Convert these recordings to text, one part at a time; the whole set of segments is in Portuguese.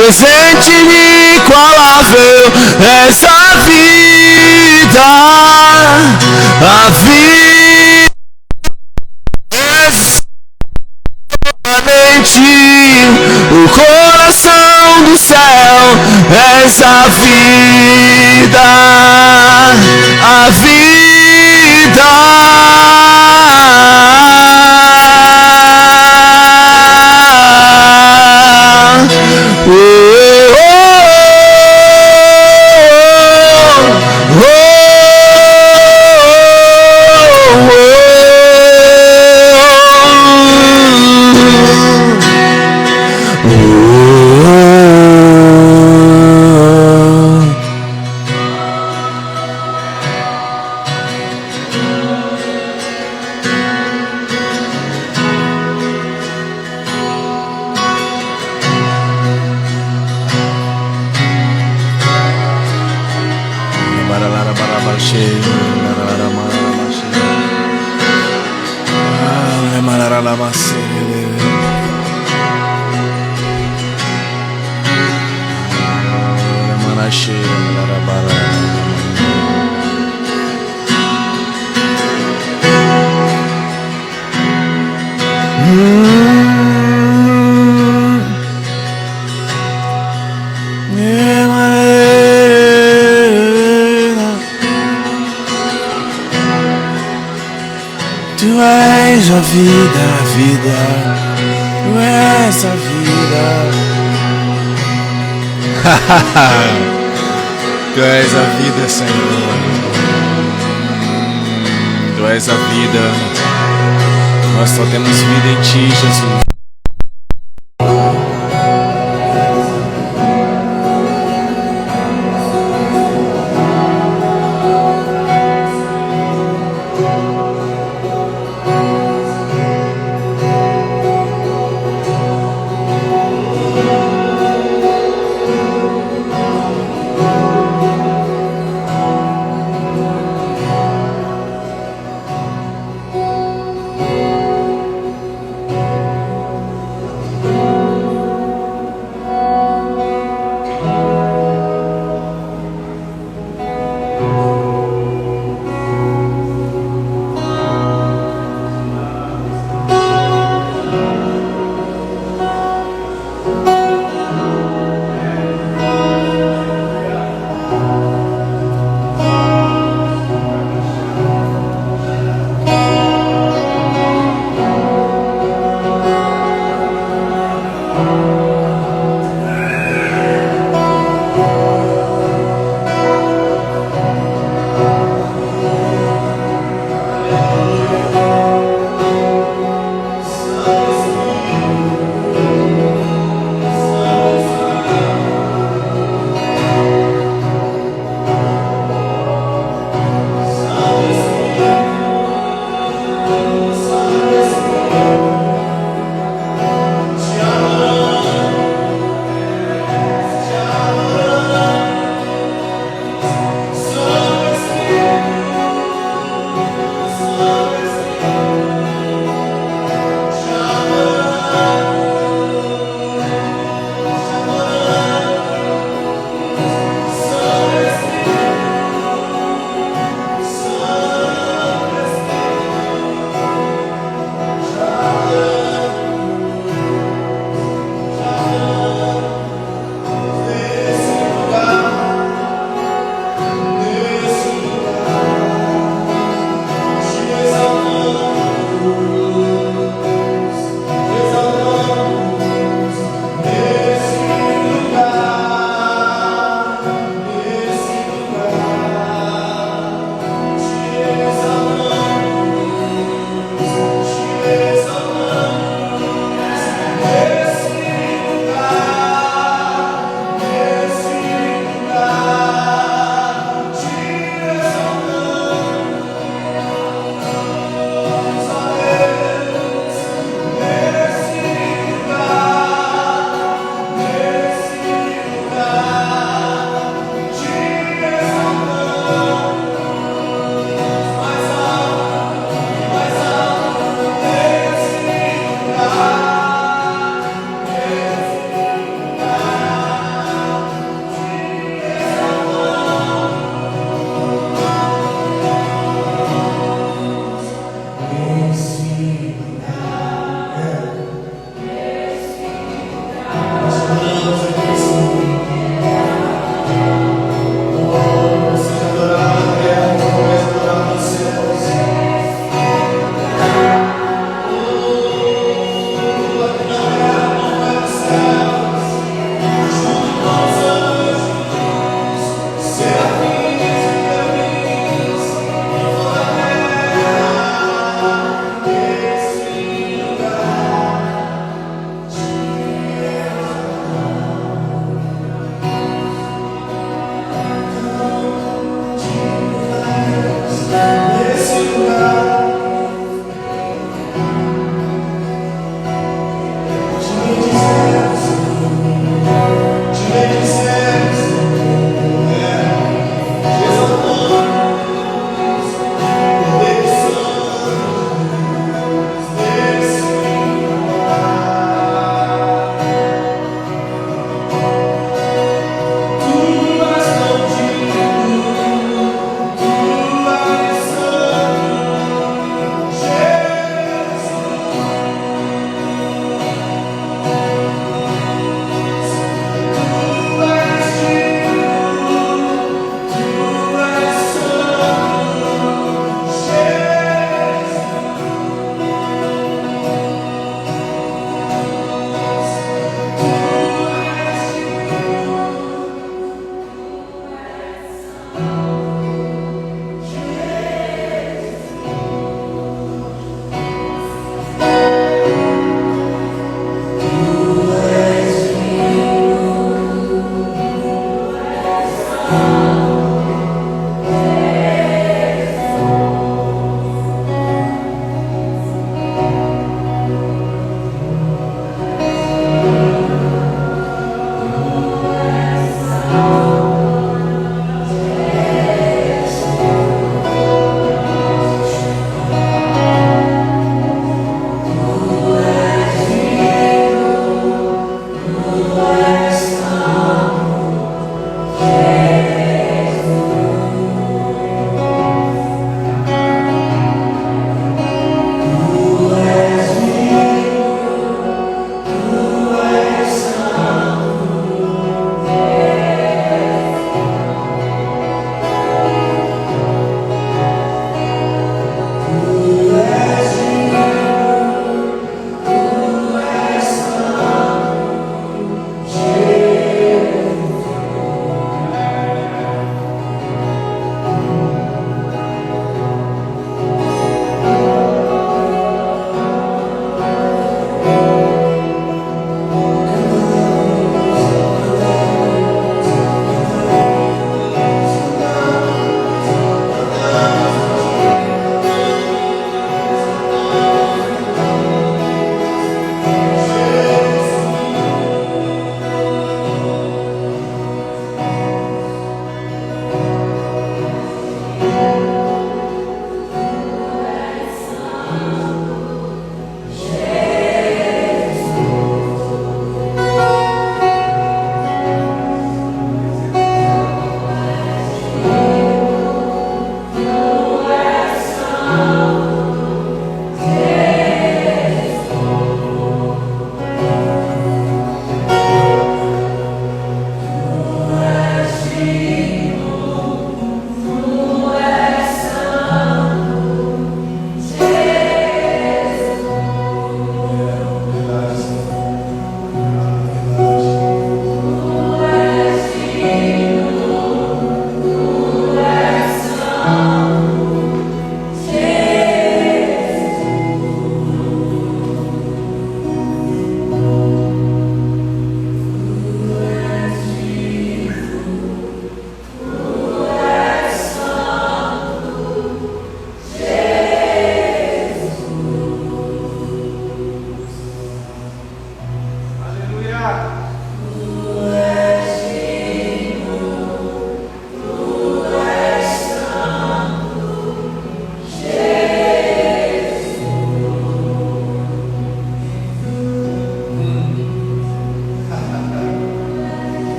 presente inigualável, és a vida, a vida és o coração do céu, és a vida, a vida. Tu és a vida, tu és a vida. Tu és a vida, Senhor. Tu és a vida. Nós só temos vida em Ti, Jesus.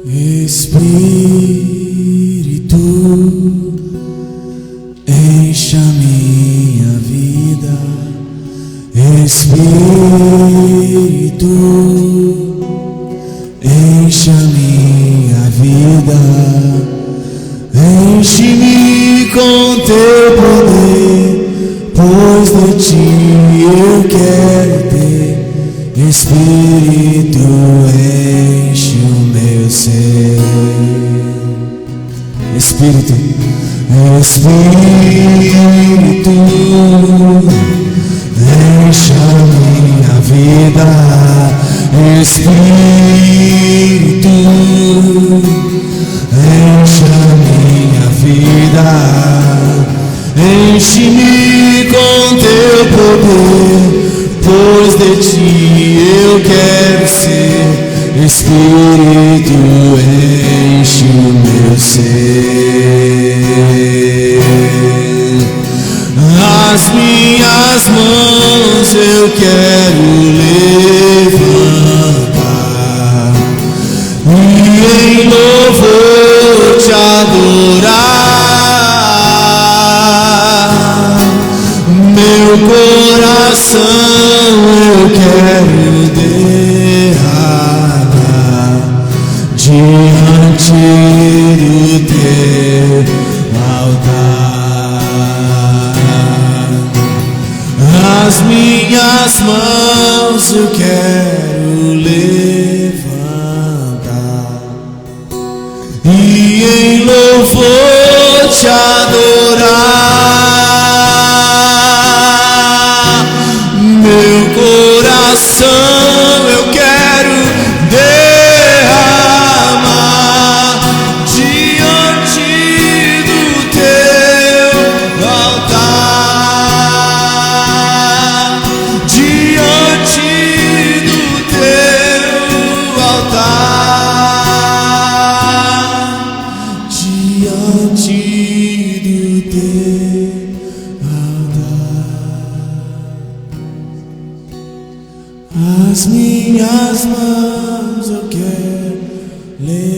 Espírito, encha minha vida. Espírito, encha minha vida. Enche-me com teu poder, pois de ti eu quero ter. Espírito, enche o meu ser. Espírito, Espírito, encha minha vida. Espírito, encha minha vida. Enche-me com teu poder, pois de ti eu quero ser. Espírito, enche o meu ser. As minhas mãos eu quero levantar e em louvor te adorar. Meu coração eu quero derramar diante do teu altar. As minhas mãos eu quero levantar e em louvor te adorar. Meu coração eu quero derramar diante do teu altar. Diante do teu altar. Diante do teu altar. As minhas mãos eu quero levantar.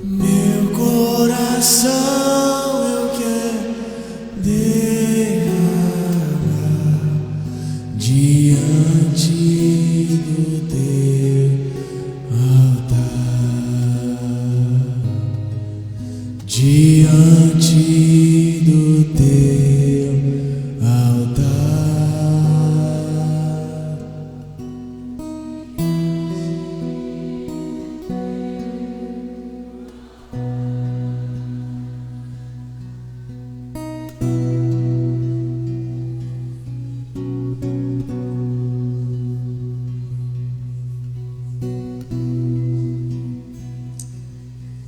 Meu coração eu quero derramar diante do teu altar. Diante do teu altar.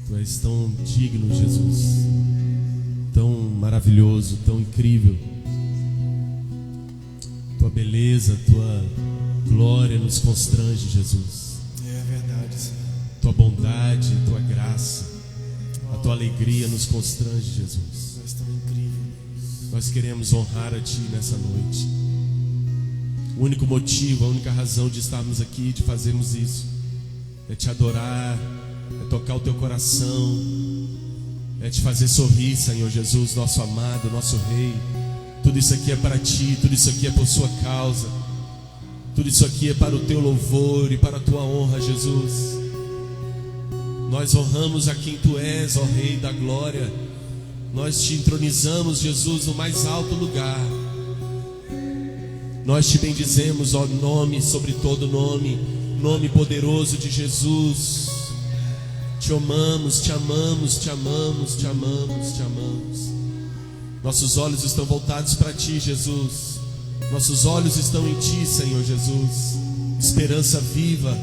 Tu és tão digno, Jesus, tão maravilhoso, tão incrível. Tua beleza, tua glória nos constrange, Jesus. É verdade, Senhor. Tua bondade, tua graça, a tua alegria nos constrange, Jesus. Tu és tão incrível. Nós queremos honrar a Ti nessa noite. O único motivo, a única razão de estarmos aqui, de fazermos isso, é Te adorar, é tocar o Teu coração, é Te fazer sorrir, Senhor Jesus, nosso amado, nosso Rei. Tudo isso aqui é para Ti, tudo isso aqui é por Sua causa, tudo isso aqui é para o Teu louvor e para a Tua honra, Jesus. Nós honramos a quem Tu és, ó Rei da glória. Nós Te entronizamos, Jesus, no mais alto lugar. Nós Te bendizemos, ó nome sobre todo nome, nome poderoso de Jesus. Te amamos, Te amamos, Te amamos, Te amamos, Te amamos. Nossos olhos estão voltados para Ti, Jesus. Nossos olhos estão em Ti, Senhor Jesus. Esperança viva,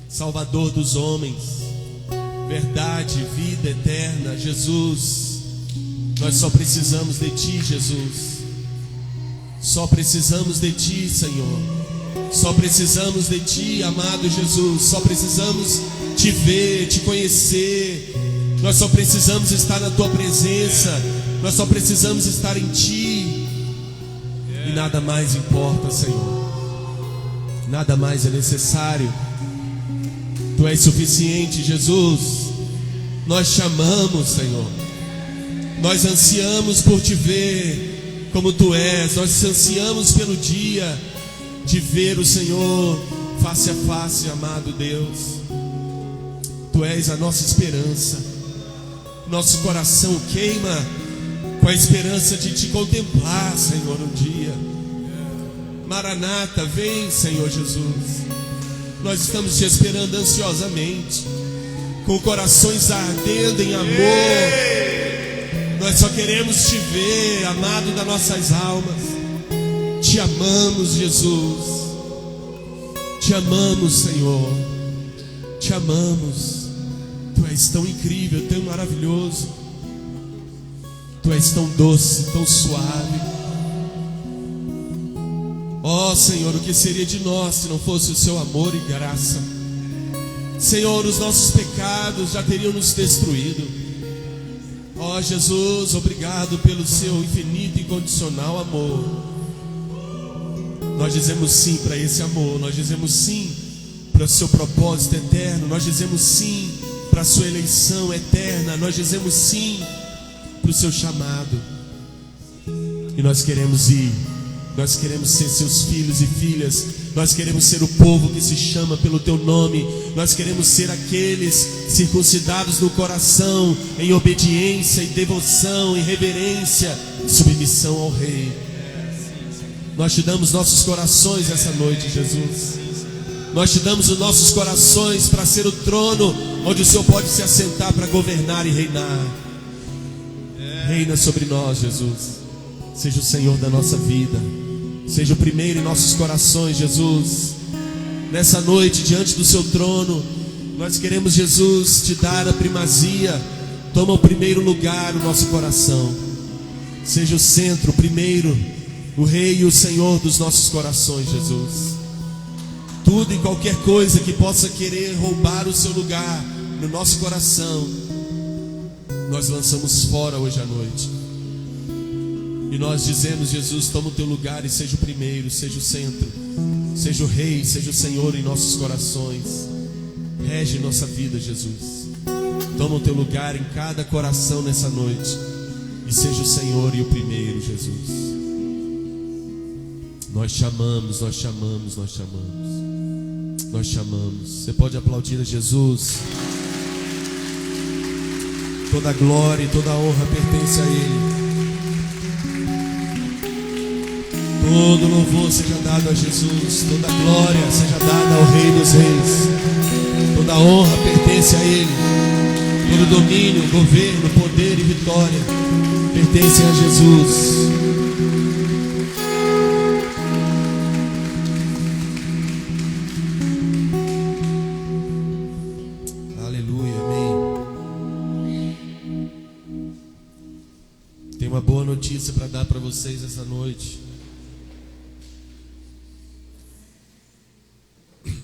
Salvador dos homens, verdade, vida eterna, Jesus. Nós só precisamos de Ti, Jesus. Só precisamos de Ti, Senhor. Só precisamos de Ti, amado Jesus. Só precisamos Te ver, Te conhecer. Nós só precisamos estar na Tua presença. Nós só precisamos estar em Ti. E nada mais importa, Senhor. Nada mais é necessário. Tu és suficiente, Jesus. Nós te amamos, Senhor. Nós ansiamos por Te ver como Tu és. Nós ansiamos pelo dia de ver o Senhor face a face, amado Deus. Tu és a nossa esperança. Nosso coração queima com a esperança de Te contemplar, Senhor, um dia. Maranata, vem, Senhor Jesus. Nós estamos Te esperando ansiosamente, com corações ardendo em amor. Nós só queremos Te ver, amado das nossas almas. Te amamos, Jesus. Te amamos, Senhor. Te amamos. Tu és tão incrível, tão maravilhoso. Tu és tão doce, tão suave. Ó Senhor, o que seria de nós se não fosse o Seu amor e graça? Senhor, os nossos pecados já teriam nos destruído. Ó Jesus, obrigado pelo Seu infinito e incondicional amor. Nós dizemos sim para esse amor. Nós dizemos sim para o Seu propósito eterno. Nós dizemos sim para a Sua eleição eterna. Nós dizemos sim para o Seu chamado. E nós queremos ir. Nós queremos ser Seus filhos e filhas. Nós queremos ser o povo que se chama pelo Teu nome. Nós queremos ser aqueles circuncidados no coração, em obediência e devoção, em reverência e submissão ao Rei. Nós Te damos nossos corações essa noite, Jesus. Nós Te damos os nossos corações para ser o trono onde o Senhor pode se assentar para governar e reinar. Reina sobre nós, Jesus. Seja o Senhor da nossa vida. Seja o primeiro em nossos corações, Jesus. Nessa noite, diante do Seu trono, nós queremos, Jesus, Te dar a primazia. Toma o primeiro lugar no nosso coração. Seja o centro, o primeiro, o Rei e o Senhor dos nossos corações, Jesus. Tudo e qualquer coisa que possa querer roubar o Seu lugar no nosso coração, nós lançamos fora hoje à noite. E nós dizemos, Jesus, toma o Teu lugar e seja o primeiro, seja o centro, seja o Rei, seja o Senhor em nossos corações. Rege nossa vida, Jesus. Toma o Teu lugar em cada coração nessa noite e seja o Senhor e o primeiro, Jesus. Nós Te amamos, nós Te amamos, nós Te amamos. Nós Te amamos. Você pode aplaudir a Jesus. Toda a glória e toda a honra pertence a Ele. Todo louvor seja dado a Jesus. Toda a glória seja dada ao Rei dos Reis. Toda a honra pertence a Ele. Todo domínio, governo, poder e vitória pertencem a Jesus. Aleluia, amém. Tem uma boa notícia para dar para vocês essa noite.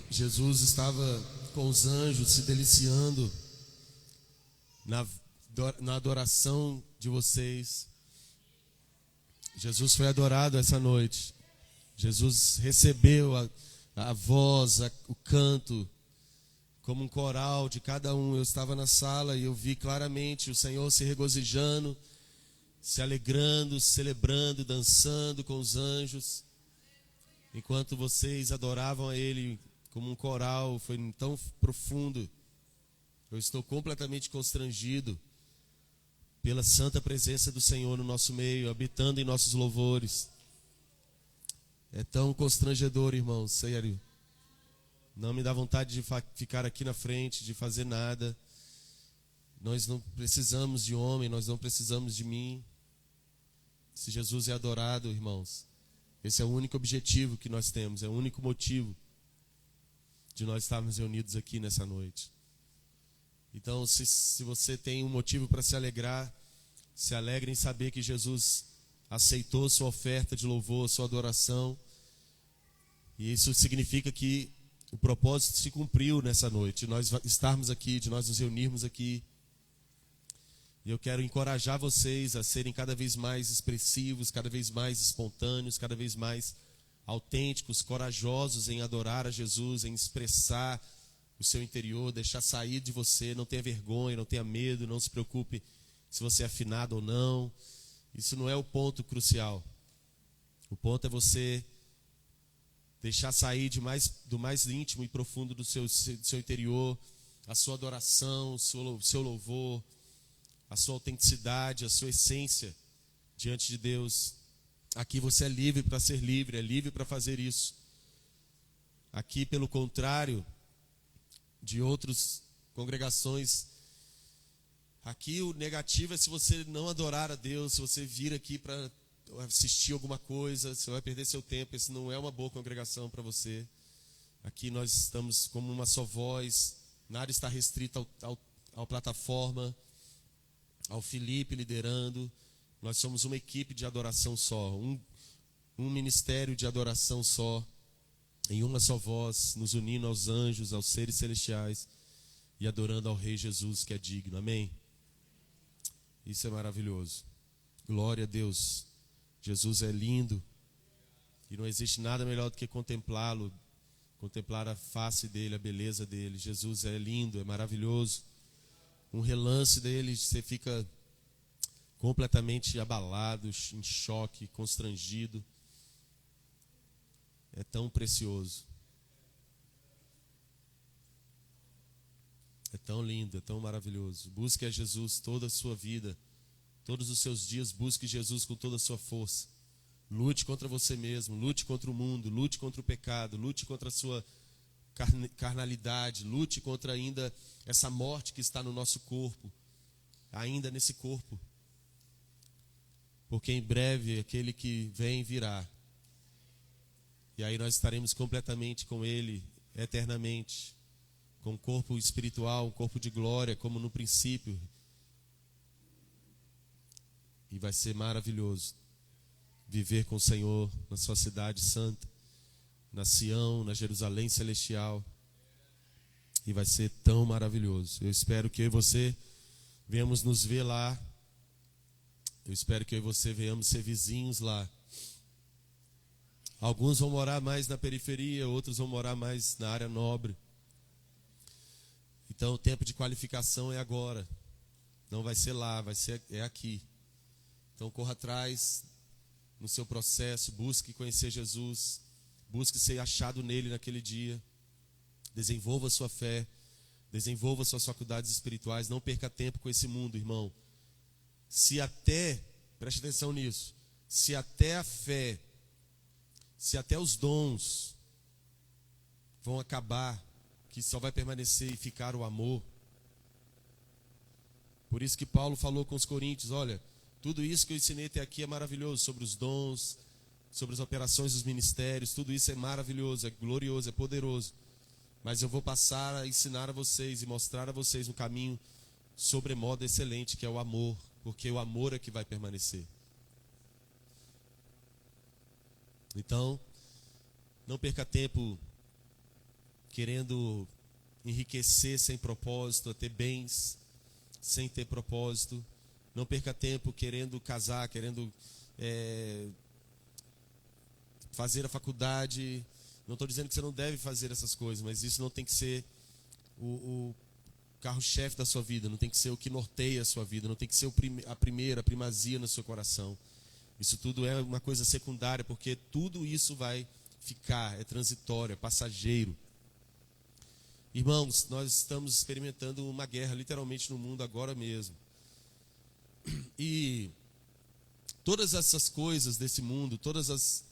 Jesus estava com os anjos se deliciando na adoração de vocês. Jesus foi adorado essa noite. Jesus recebeu a voz, o canto, como um coral de cada um. Eu estava na sala e eu vi claramente o Senhor se regozijando, se alegrando, celebrando, dançando com os anjos, enquanto vocês adoravam a Ele como um coral. Foi tão profundo. Eu estou completamente constrangido pela santa presença do Senhor no nosso meio, habitando em nossos louvores. É tão constrangedor, irmãos, sério. Não me dá vontade de ficar aqui na frente, de fazer nada. Nós não precisamos de homem, nós não precisamos de mim. Se Jesus é adorado, irmãos, esse é o único objetivo que nós temos, é o único motivo de nós estarmos reunidos aqui nessa noite. Então, se você tem um motivo para se alegrar, se alegre em saber que Jesus aceitou sua oferta de louvor, sua adoração. E isso significa que o propósito se cumpriu nessa noite, de nós estarmos aqui, de nós nos reunirmos aqui. E eu quero encorajar vocês a serem cada vez mais expressivos, cada vez mais espontâneos, cada vez mais autênticos, corajosos em adorar a Jesus, em expressar o seu interior, deixar sair de você. Não tenha vergonha, não tenha medo, não se preocupe se você é afinado ou não. Isso não é o ponto crucial. O ponto é você deixar sair do mais íntimo e profundo do seu interior a sua adoração, o seu louvor, a sua autenticidade, a sua essência diante de Deus. Aqui você é livre para ser livre, é livre para fazer isso. Aqui, pelo contrário de outras congregações, aqui o negativo é se você não adorar a Deus, se você vir aqui para assistir alguma coisa, você vai perder seu tempo. Esse não é uma boa congregação para você. Aqui nós estamos como uma só voz, nada está restrito ao plataforma, ao Felipe liderando. Nós somos uma equipe de adoração só, um ministério de adoração só, em uma só voz, nos unindo aos anjos, aos seres celestiais e adorando ao Rei Jesus, que é digno. Amém? Isso é maravilhoso. Glória a Deus. Jesus é lindo e não existe nada melhor do que contemplá-lo, contemplar a face dele, a beleza dele. Jesus é lindo, é maravilhoso. Um relance dele, você fica completamente abalado, em choque, constrangido. É tão precioso. É tão lindo, é tão maravilhoso. Busque a Jesus toda a sua vida. Todos os seus dias, busque Jesus com toda a sua força. Lute contra você mesmo, lute contra o mundo, lute contra o pecado, lute contra a sua carnalidade, lute contra ainda essa morte que está no nosso corpo, ainda nesse corpo. Porque em breve aquele que vem virá. E aí nós estaremos completamente com Ele, eternamente, com um corpo espiritual, um corpo de glória, como no princípio. E vai ser maravilhoso viver com o Senhor na sua cidade santa, na Sião, na Jerusalém celestial. E vai ser tão maravilhoso. Eu espero que eu e você venhamos nos ver lá. Eu espero que eu e você venhamos ser vizinhos lá. Alguns vão morar mais na periferia, outros vão morar mais na área nobre. Então o tempo de qualificação é agora. Não vai ser lá, é aqui. Então corra atrás no seu processo, busque conhecer Jesus, busque ser achado nele naquele dia. Desenvolva a sua fé, desenvolva suas faculdades espirituais, não perca tempo com esse mundo, irmão. Preste atenção nisso, se até a fé, se até os dons vão acabar, que só vai permanecer e ficar o amor. Por isso que Paulo falou com os coríntios, olha, tudo isso que eu ensinei até aqui é maravilhoso, sobre os dons, sobre as operações dos ministérios, tudo isso é maravilhoso, é glorioso, é poderoso. Mas eu vou passar a ensinar a vocês e mostrar a vocês um caminho sobremodo excelente, que é o amor, porque o amor é que vai permanecer. Então, não perca tempo querendo enriquecer sem propósito, ter bens sem ter propósito. Não perca tempo querendo casar, querendo fazer a faculdade. Não estou dizendo que você não deve fazer essas coisas, mas isso não tem que ser o carro-chefe da sua vida, não tem que ser o que norteia a sua vida, não tem que ser a primazia no seu coração. Isso tudo é uma coisa secundária, porque tudo isso vai ficar, é transitório, é passageiro. Irmãos, nós estamos experimentando uma guerra literalmente no mundo agora mesmo. E todas essas coisas desse mundo, todas as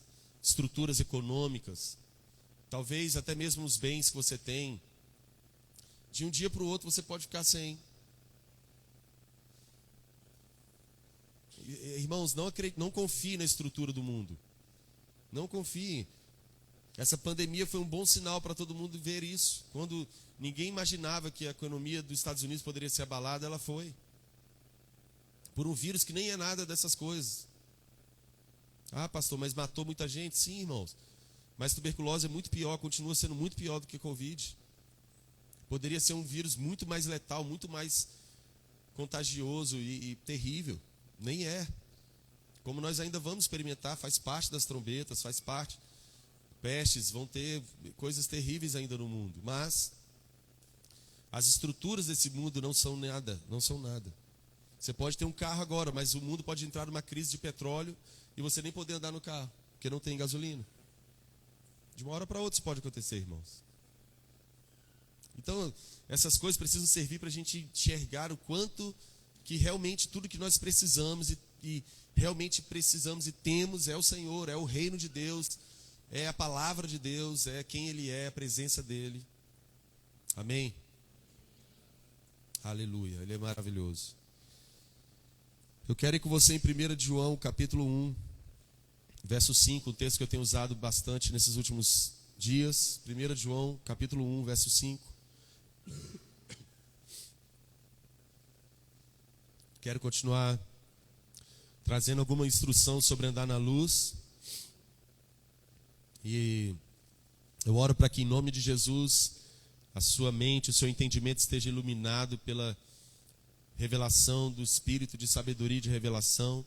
estruturas econômicas, talvez até mesmo os bens que você tem, de um dia para o outro você pode ficar sem. Irmãos, não confie na estrutura do mundo. Não confie. Essa pandemia foi um bom sinal para todo mundo ver isso. Quando ninguém imaginava que a economia dos Estados Unidos poderia ser abalada, ela foi. Por um vírus que nem é nada dessas coisas. Ah, pastor, mas matou muita gente? Sim, irmãos. Mas tuberculose é muito pior, continua sendo muito pior do que Covid. Poderia ser um vírus muito mais letal, muito mais contagioso e terrível. Nem é. Como nós ainda vamos experimentar, faz parte das trombetas, faz parte. Pestes, vão ter coisas terríveis ainda no mundo. Mas as estruturas desse mundo não são nada, não são nada. Você pode ter um carro agora, mas o mundo pode entrar numa crise de petróleo e você nem poder andar no carro, porque não tem gasolina. De uma hora para outra isso pode acontecer, irmãos. Então, essas coisas precisam servir para a gente enxergar o quanto que realmente tudo que nós precisamos e realmente precisamos e temos é o Senhor, é o reino de Deus, é a palavra de Deus, é quem Ele é, a presença dEle. Amém? Aleluia, Ele é maravilhoso. Eu quero ir com você em 1 João, capítulo 1, verso 5, um texto que eu tenho usado bastante nesses últimos dias. 1 João, capítulo 1, verso 5. Quero continuar trazendo alguma instrução sobre andar na luz. E eu oro para que em nome de Jesus a sua mente, o seu entendimento esteja iluminado pela revelação do Espírito de sabedoria e de revelação.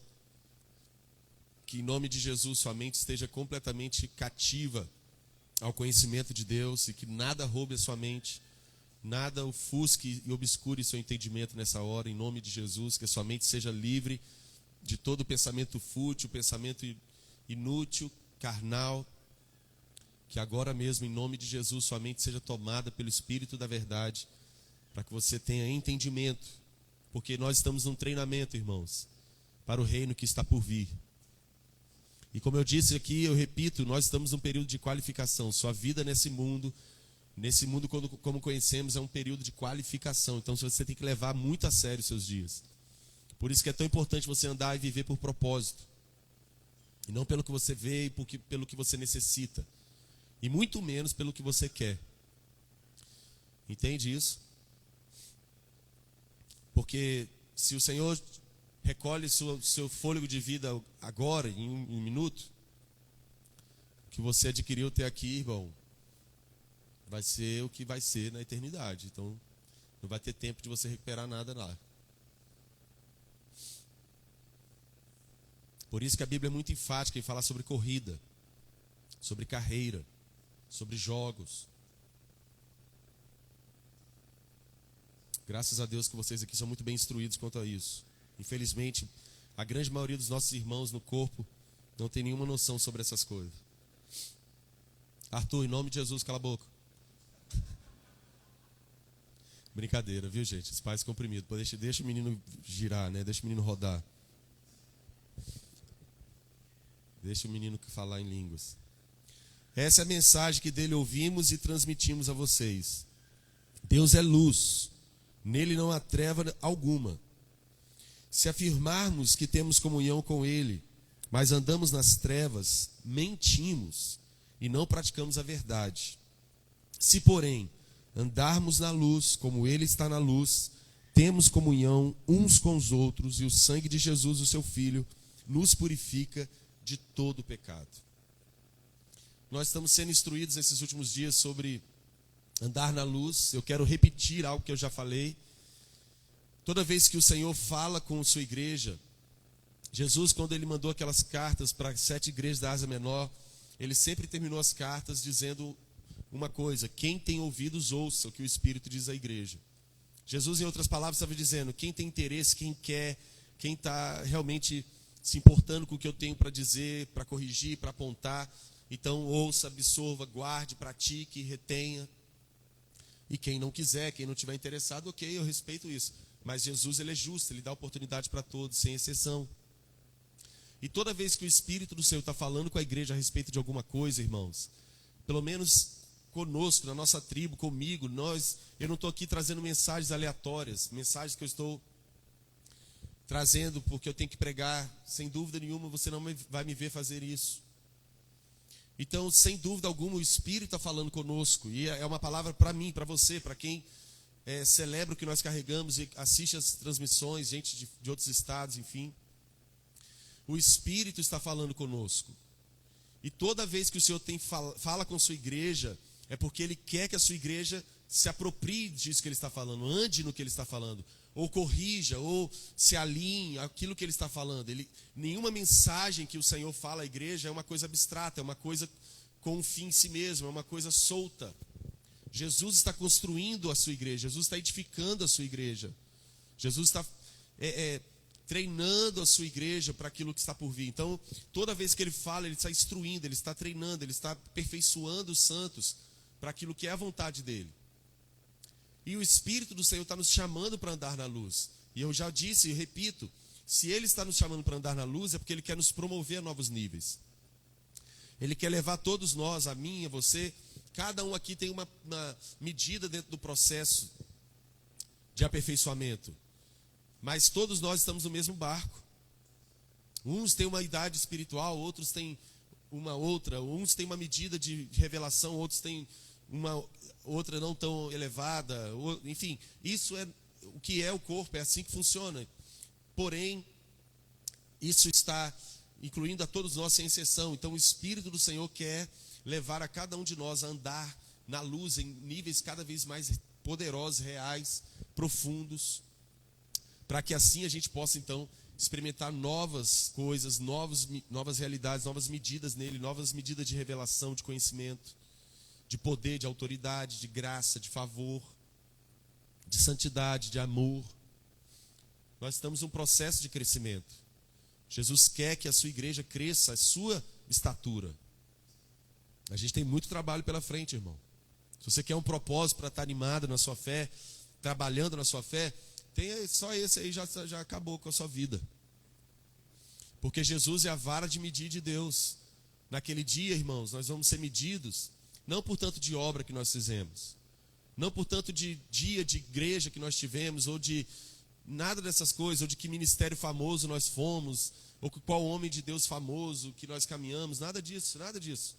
Que em nome de Jesus sua mente esteja completamente cativa ao conhecimento de Deus e que nada roube a sua mente, nada ofusque e obscure seu entendimento nessa hora, em nome de Jesus. Que a sua mente seja livre de todo pensamento fútil, pensamento inútil, carnal. Que agora mesmo, em nome de Jesus, sua mente seja tomada pelo Espírito da verdade, para que você tenha entendimento, porque nós estamos num treinamento, irmãos, para o reino que está por vir. E como eu disse aqui, eu repito, nós estamos num período de qualificação. Sua vida nesse mundo como conhecemos, é um período de qualificação. Então você tem que levar muito a sério os seus dias. Por isso que é tão importante você andar e viver por propósito, e não pelo que você vê e pelo que você necessita, e muito menos pelo que você quer. Entende isso? Porque se o Senhor recolhe seu fôlego de vida agora, em um minuto, o que você adquiriu até aqui, irmão, vai ser o que vai ser na eternidade. Então, não vai ter tempo de você recuperar nada lá. Por isso que a Bíblia é muito enfática em falar sobre corrida, sobre carreira, sobre jogos. Graças a Deus que vocês aqui são muito bem instruídos quanto a isso. Infelizmente, a grande maioria dos nossos irmãos no corpo não tem nenhuma noção sobre essas coisas. Arthur, em nome de Jesus, cala a boca. Brincadeira, viu, gente? Os pais comprimidos. Deixa o menino girar, né? Deixa o menino rodar. Deixa o menino falar em línguas. Essa é a mensagem que dele ouvimos e transmitimos a vocês. Deus é luz, nele não há treva alguma. Se afirmarmos que temos comunhão com ele, mas andamos nas trevas, mentimos e não praticamos a verdade. Se, porém, andarmos na luz, como ele está na luz, temos comunhão uns com os outros, e o sangue de Jesus, o seu Filho, nos purifica de todo pecado. Nós estamos sendo instruídos nesses últimos dias sobre andar na luz. Eu quero repetir algo que eu já falei. Toda vez que o Senhor fala com sua igreja, Jesus, quando ele mandou aquelas cartas para as 7 igrejas da Ásia Menor, ele sempre terminou as cartas dizendo uma coisa: quem tem ouvidos, ouça o que o Espírito diz à igreja. Jesus, em outras palavras, estava dizendo: quem tem interesse, quem quer, quem está realmente se importando com o que eu tenho para dizer, para corrigir, para apontar, então ouça, absorva, guarde, pratique, retenha. E quem não quiser, quem não estiver interessado, ok, eu respeito isso. Mas Jesus, ele é justo, ele dá oportunidade para todos, sem exceção. E toda vez que o Espírito do Senhor está falando com a igreja a respeito de alguma coisa, irmãos, pelo menos conosco, na nossa tribo, comigo, eu não estou aqui trazendo mensagens aleatórias, mensagens que eu estou trazendo porque eu tenho que pregar. Sem dúvida nenhuma, você não vai me ver fazer isso. Então, sem dúvida alguma, o Espírito está falando conosco, e é uma palavra para mim, para você, para quem celebra o que nós carregamos e assiste as transmissões, gente de outros estados, enfim. O Espírito está falando conosco. E toda vez que o Senhor fala com sua igreja, é porque Ele quer que a sua igreja se aproprie disso que Ele está falando, ande no que Ele está falando, ou corrija, ou se alinhe àquilo que ele está falando. Nenhuma mensagem que o Senhor fala à igreja é uma coisa abstrata, é uma coisa com um fim em si mesmo, é uma coisa solta. Jesus está construindo a sua igreja, Jesus está edificando a sua igreja, Jesus está treinando a sua igreja para aquilo que está por vir. Então, toda vez que ele fala, ele está instruindo, ele está treinando, ele está aperfeiçoando os santos para aquilo que é a vontade dele. E o Espírito do Senhor está nos chamando para andar na luz. E eu já disse e repito, se ele está nos chamando para andar na luz, é porque ele quer nos promover a novos níveis. Ele quer levar todos nós, a mim, a você, cada um aqui tem uma medida dentro do processo de aperfeiçoamento. Mas todos nós estamos no mesmo barco. Uns têm uma idade espiritual, outros têm uma outra. Uns têm uma medida de revelação, outros têm uma outra não tão elevada. Enfim, isso é o que é o corpo, é assim que funciona. Porém, isso está incluindo a todos nós sem exceção. Então o Espírito do Senhor quer levar a cada um de nós a andar na luz em níveis cada vez mais poderosos, reais, profundos, para que assim a gente possa então experimentar novas coisas, novas realidades, novas medidas nele, novas medidas de revelação, de conhecimento, de poder, de autoridade, de graça, de favor, de santidade, de amor. Nós estamos num processo de crescimento. Jesus quer que a sua igreja cresça a sua estatura. A gente tem muito trabalho pela frente, irmão. Se você quer um propósito para estar animado na sua fé, trabalhando na sua fé, só esse aí já acabou com a sua vida. Porque Jesus é a vara de medir de Deus. Naquele dia, irmãos, nós vamos ser medidos, não por tanto de obra que nós fizemos, não por tanto de dia de igreja que nós tivemos, ou de nada dessas coisas, ou de que ministério famoso nós fomos, ou qual homem de Deus famoso que nós caminhamos, nada disso, nada disso.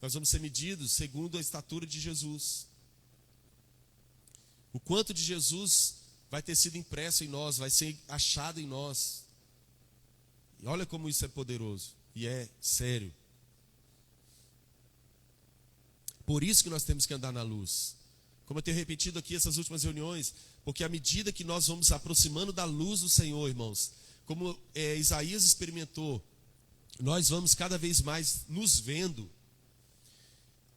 Nós vamos ser medidos segundo a estatura de Jesus. O quanto de Jesus vai ter sido impresso em nós, vai ser achado em nós. E olha como isso é poderoso e é sério. Por isso que nós temos que andar na luz. Como eu tenho repetido aqui essas últimas reuniões, porque à medida que nós vamos aproximando da luz do Senhor, irmãos, como Isaías experimentou, nós vamos cada vez mais nos vendo.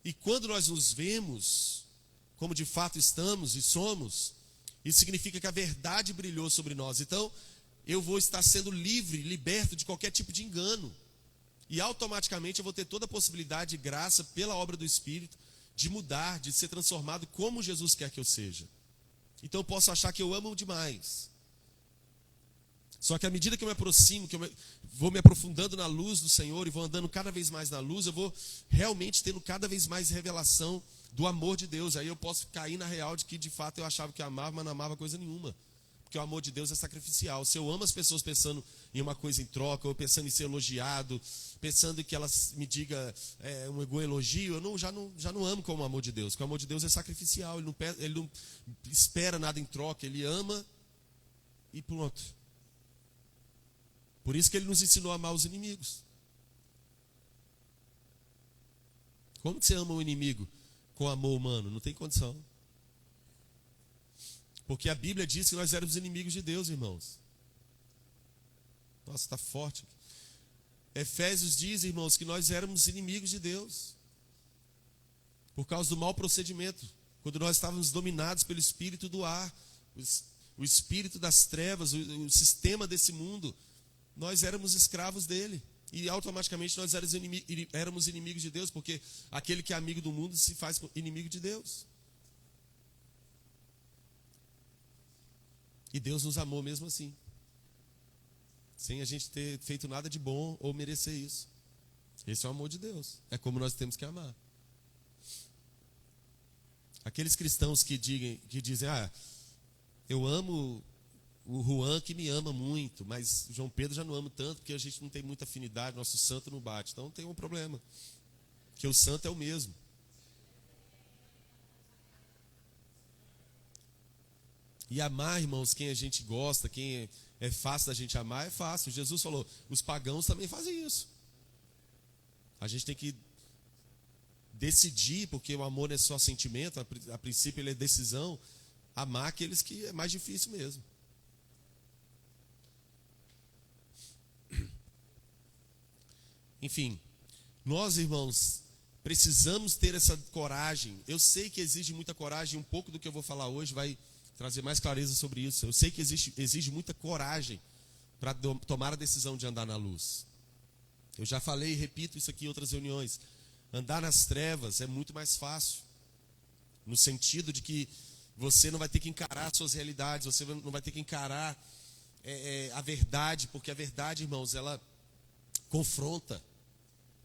E quando nós nos vemos, como de fato estamos e somos, isso significa que a verdade brilhou sobre nós. Então, eu vou estar sendo livre, liberto de qualquer tipo de engano. E automaticamente eu vou ter toda a possibilidade de graça, pela obra do Espírito, de mudar, de ser transformado como Jesus quer que eu seja. Então eu posso achar que eu amo demais. Só que à medida que eu me aproximo, que eu vou me aprofundando na luz do Senhor e vou andando cada vez mais na luz, eu vou realmente tendo cada vez mais revelação do amor de Deus. Aí eu posso cair na real de que de fato eu achava que eu amava, mas não amava coisa nenhuma. Porque o amor de Deus é sacrificial. Se eu amo as pessoas pensando em uma coisa em troca, ou pensando em ser elogiado, pensando em que elas me digam um elogio, eu já não amo como o amor de Deus. Porque o amor de Deus é sacrificial, ele não espera nada em troca, ele ama e pronto. Por isso que ele nos ensinou a amar os inimigos. Como que você ama o inimigo com amor humano? Não tem condição. Porque a Bíblia diz que nós éramos inimigos de Deus, irmãos. Nossa, está forte. Efésios diz, irmãos, que nós éramos inimigos de Deus. Por causa do mau procedimento. Quando nós estávamos dominados pelo espírito do ar, o espírito das trevas, o sistema desse mundo, nós éramos escravos dele. E automaticamente nós éramos inimigos de Deus, porque aquele que é amigo do mundo se faz inimigo de Deus. E Deus nos amou mesmo assim, sem a gente ter feito nada de bom ou merecer isso. Esse é o amor de Deus. É como nós temos que amar. Aqueles cristãos que dizem, eu amo o Juan que me ama muito, mas João Pedro já não amo tanto, porque a gente não tem muita afinidade, nosso santo não bate. Então tem um problema, porque o santo é o mesmo. E amar, irmãos, quem a gente gosta, quem é fácil da gente amar, é fácil. Jesus falou, os pagãos também fazem isso. A gente tem que decidir, porque o amor não é só sentimento, a princípio ele é decisão, amar aqueles que é mais difícil mesmo. Enfim, nós, irmãos, precisamos ter essa coragem. Eu sei que exige muita coragem, um pouco do que eu vou falar hoje vai trazer mais clareza sobre isso. Eu sei que exige muita coragem para tomar a decisão de andar na luz. Eu já falei e repito isso aqui em outras reuniões. Andar nas trevas é muito mais fácil, no sentido de que você não vai ter que encarar suas realidades, você não vai ter que encarar a verdade, porque a verdade, irmãos, ela confronta.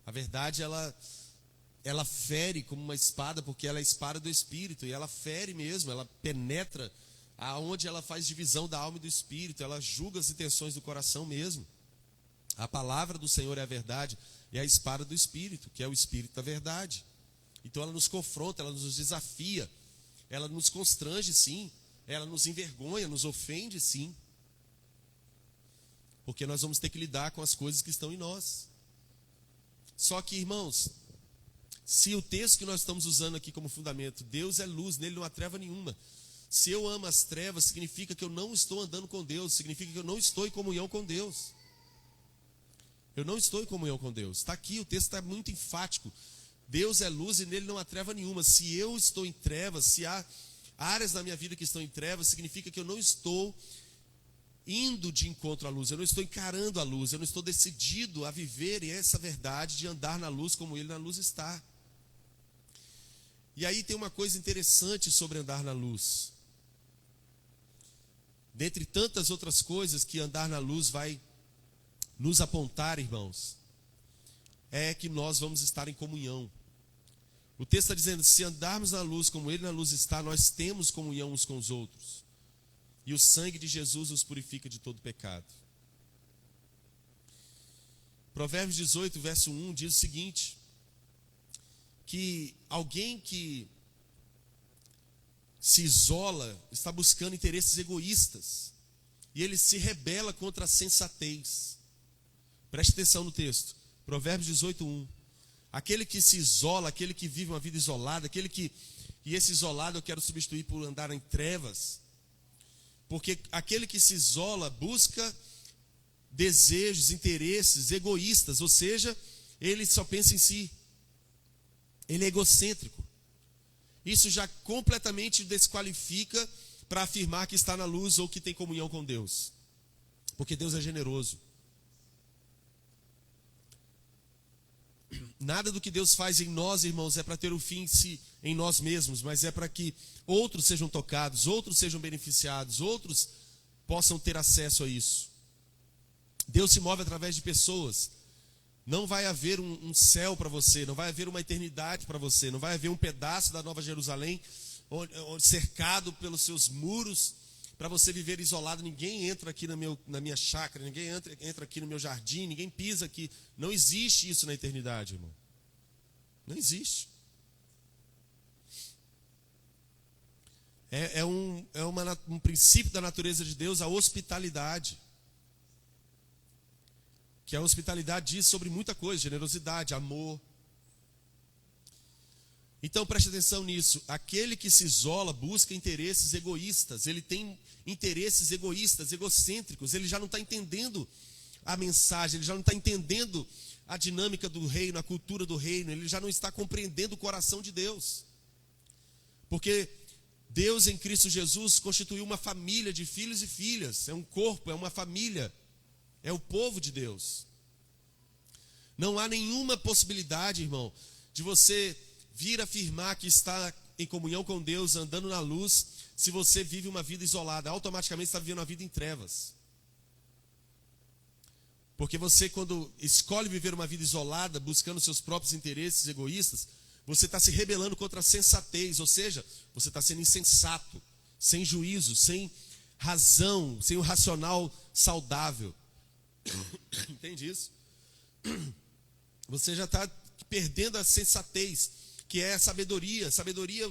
A verdade, ela fere como uma espada, porque ela é a espada do Espírito, e ela fere mesmo, ela penetra aonde ela faz divisão da alma e do Espírito, ela julga as intenções do coração mesmo. A palavra do Senhor é a verdade, e a espada do Espírito, que é o Espírito da verdade. Então ela nos confronta, ela nos desafia, ela nos constrange sim, ela nos envergonha, nos ofende sim, porque nós vamos ter que lidar com as coisas que estão em nós. Só que, irmãos, se o texto que nós estamos usando aqui como fundamento, Deus é luz, nele não há treva nenhuma. Se eu amo as trevas, significa que eu não estou andando com Deus, significa que eu não estou em comunhão com Deus. Eu não estou em comunhão com Deus. Está aqui, o texto está muito enfático. Deus é luz e nele não há treva nenhuma. Se eu estou em trevas, se há áreas da minha vida que estão em trevas, significa que eu não estou indo de encontro à luz, eu não estou encarando a luz, eu não estou decidido a viver essa verdade de andar na luz como ele na luz está. E aí tem uma coisa interessante sobre andar na luz. Dentre tantas outras coisas que andar na luz vai nos apontar, irmãos, é que nós vamos estar em comunhão. O texto está dizendo, se andarmos na luz como ele na luz está, nós temos comunhão uns com os outros. E o sangue de Jesus nos purifica de todo pecado. Provérbios 18, verso 1 diz o seguinte, que alguém que se isola está buscando interesses egoístas e ele se rebela contra a sensatez. Preste atenção no texto, Provérbios 18, 1. Aquele que se isola, aquele que vive uma vida isolada, e esse isolado eu quero substituir por andar em trevas, porque aquele que se isola busca desejos, interesses egoístas, ou seja, ele só pensa em si, ele é egocêntrico. Isso já completamente desqualifica para afirmar que está na luz ou que tem comunhão com Deus, porque Deus é generoso. Nada do que Deus faz em nós, irmãos, é para ter o fim em nós mesmos, mas é para que outros sejam tocados, outros sejam beneficiados, outros possam ter acesso a isso. Deus se move através de pessoas. Não vai haver um céu para você, não vai haver uma eternidade para você, não vai haver um pedaço da Nova Jerusalém cercado pelos seus muros para você viver isolado. Ninguém entra aqui na minha chácara, ninguém entra aqui no meu jardim, ninguém pisa aqui. Não existe isso na eternidade, irmão. Não existe. É um princípio da natureza de Deus, a hospitalidade. Que a hospitalidade diz sobre muita coisa, generosidade, amor. Então preste atenção nisso. Aquele que se isola busca interesses egoístas. Ele tem interesses egoístas, egocêntricos. Ele já não está entendendo a mensagem, ele já não está entendendo a dinâmica do reino, a cultura do reino. Ele já não está compreendendo o coração de Deus. Porque Deus em Cristo Jesus constituiu uma família de filhos e filhas. É um corpo, é uma família. É o povo de Deus. Não há nenhuma possibilidade, irmão, de você vir afirmar que está em comunhão com Deus, andando na luz, se você vive uma vida isolada. Automaticamente está vivendo uma vida em trevas. Porque você, quando escolhe viver uma vida isolada, buscando seus próprios interesses egoístas, você está se rebelando contra a sensatez, ou seja, você está sendo insensato, sem juízo, sem razão, sem o racional saudável. Entende isso? Você já está perdendo a sensatez, que é a sabedoria. Sabedoria,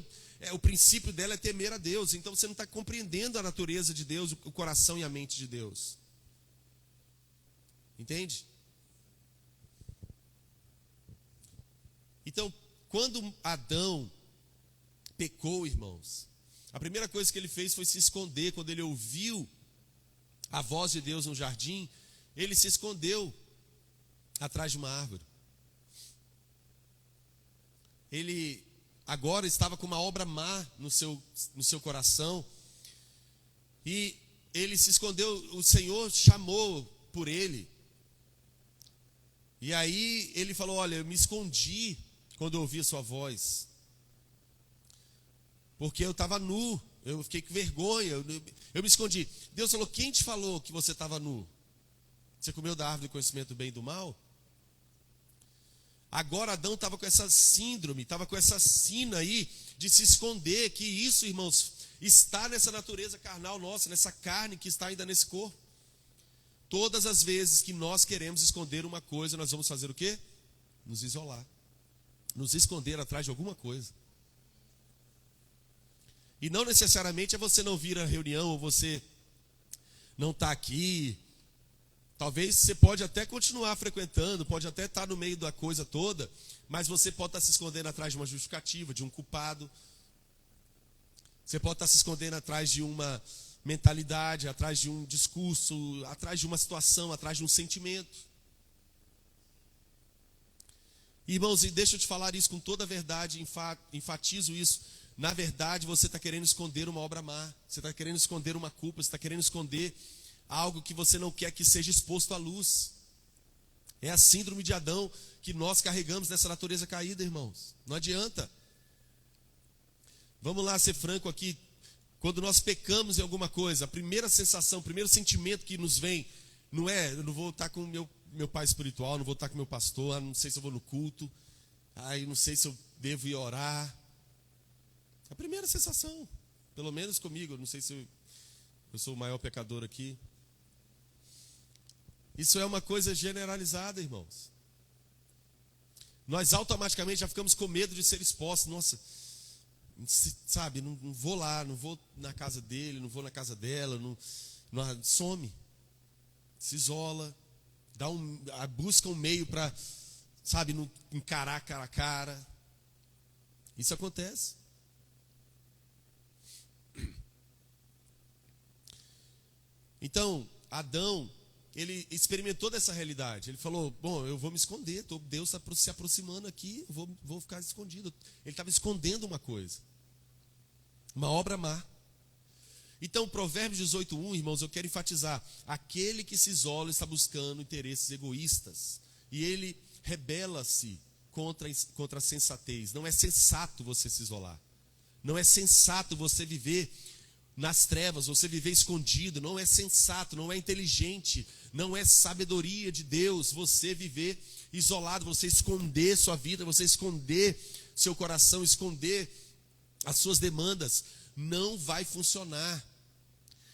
o princípio dela é temer a Deus. Então você não está compreendendo a natureza de Deus, o coração e a mente de Deus. Entende? Então, quando Adão pecou, irmãos, a primeira coisa que ele fez foi se esconder. Quando ele ouviu a voz de Deus no jardim, ele se escondeu atrás de uma árvore. ele agora estava com uma obra má no seu coração, e ele se escondeu. O Senhor chamou por ele, e aí ele falou: olha, eu me escondi quando eu ouvi a sua voz, porque eu estava nu, eu fiquei com vergonha, eu me escondi. Deus falou: quem te falou que você estava nu? Você comeu da árvore do conhecimento do bem e do mal? Agora Adão estava com essa síndrome, estava com essa sina aí de se esconder, que isso, irmãos, está nessa natureza carnal nossa, nessa carne que está ainda nesse corpo. Todas as vezes que nós queremos esconder uma coisa, nós vamos fazer o quê? Nos isolar, nos esconder atrás de alguma coisa. E não necessariamente é você não vir à reunião, ou você não está aqui. Talvez você pode até continuar frequentando, pode até estar no meio da coisa toda, mas você pode estar se escondendo atrás de uma justificativa, de um culpado. Você pode estar se escondendo atrás de uma mentalidade, atrás de um discurso, atrás de uma situação, atrás de um sentimento. Irmãos, e deixa eu te falar isso com toda a verdade, enfatizo isso. Na verdade, você está querendo esconder uma obra má, você está querendo esconder uma culpa, você está querendo esconder algo que você não quer que seja exposto à luz. É a síndrome de Adão que nós carregamos nessa natureza caída, irmãos. Não adianta. Vamos lá ser franco aqui. Quando nós pecamos em alguma coisa, a primeira sensação, o primeiro sentimento que nos vem, não é: eu não vou estar com meu pai espiritual, não vou estar com meu pastor, não sei se eu vou no culto, não sei se eu devo ir orar. A primeira sensação, pelo menos comigo, não sei se eu sou o maior pecador aqui. Isso é uma coisa generalizada, irmãos. Nós automaticamente já ficamos com medo de ser expostos. Nossa, sabe, não vou lá, não vou na casa dele, não vou na casa dela, some, se isola, busca um meio para, sabe, não encarar cara a cara. Isso acontece. Então, Adão, ele experimentou dessa realidade. Ele falou: bom, eu vou me esconder, Deus está se aproximando aqui, eu vou ficar escondido. Ele estava escondendo uma coisa, uma obra má. Então, Provérbios 18:1, irmãos, eu quero enfatizar: aquele que se isola está buscando interesses egoístas, e ele rebela-se contra a sensatez. Não é sensato você se isolar, não é sensato você viver nas trevas, você viver escondido. Não é sensato, não é inteligente, não é sabedoria de Deus você viver isolado, você esconder sua vida, você esconder seu coração, esconder as suas demandas. Não vai funcionar.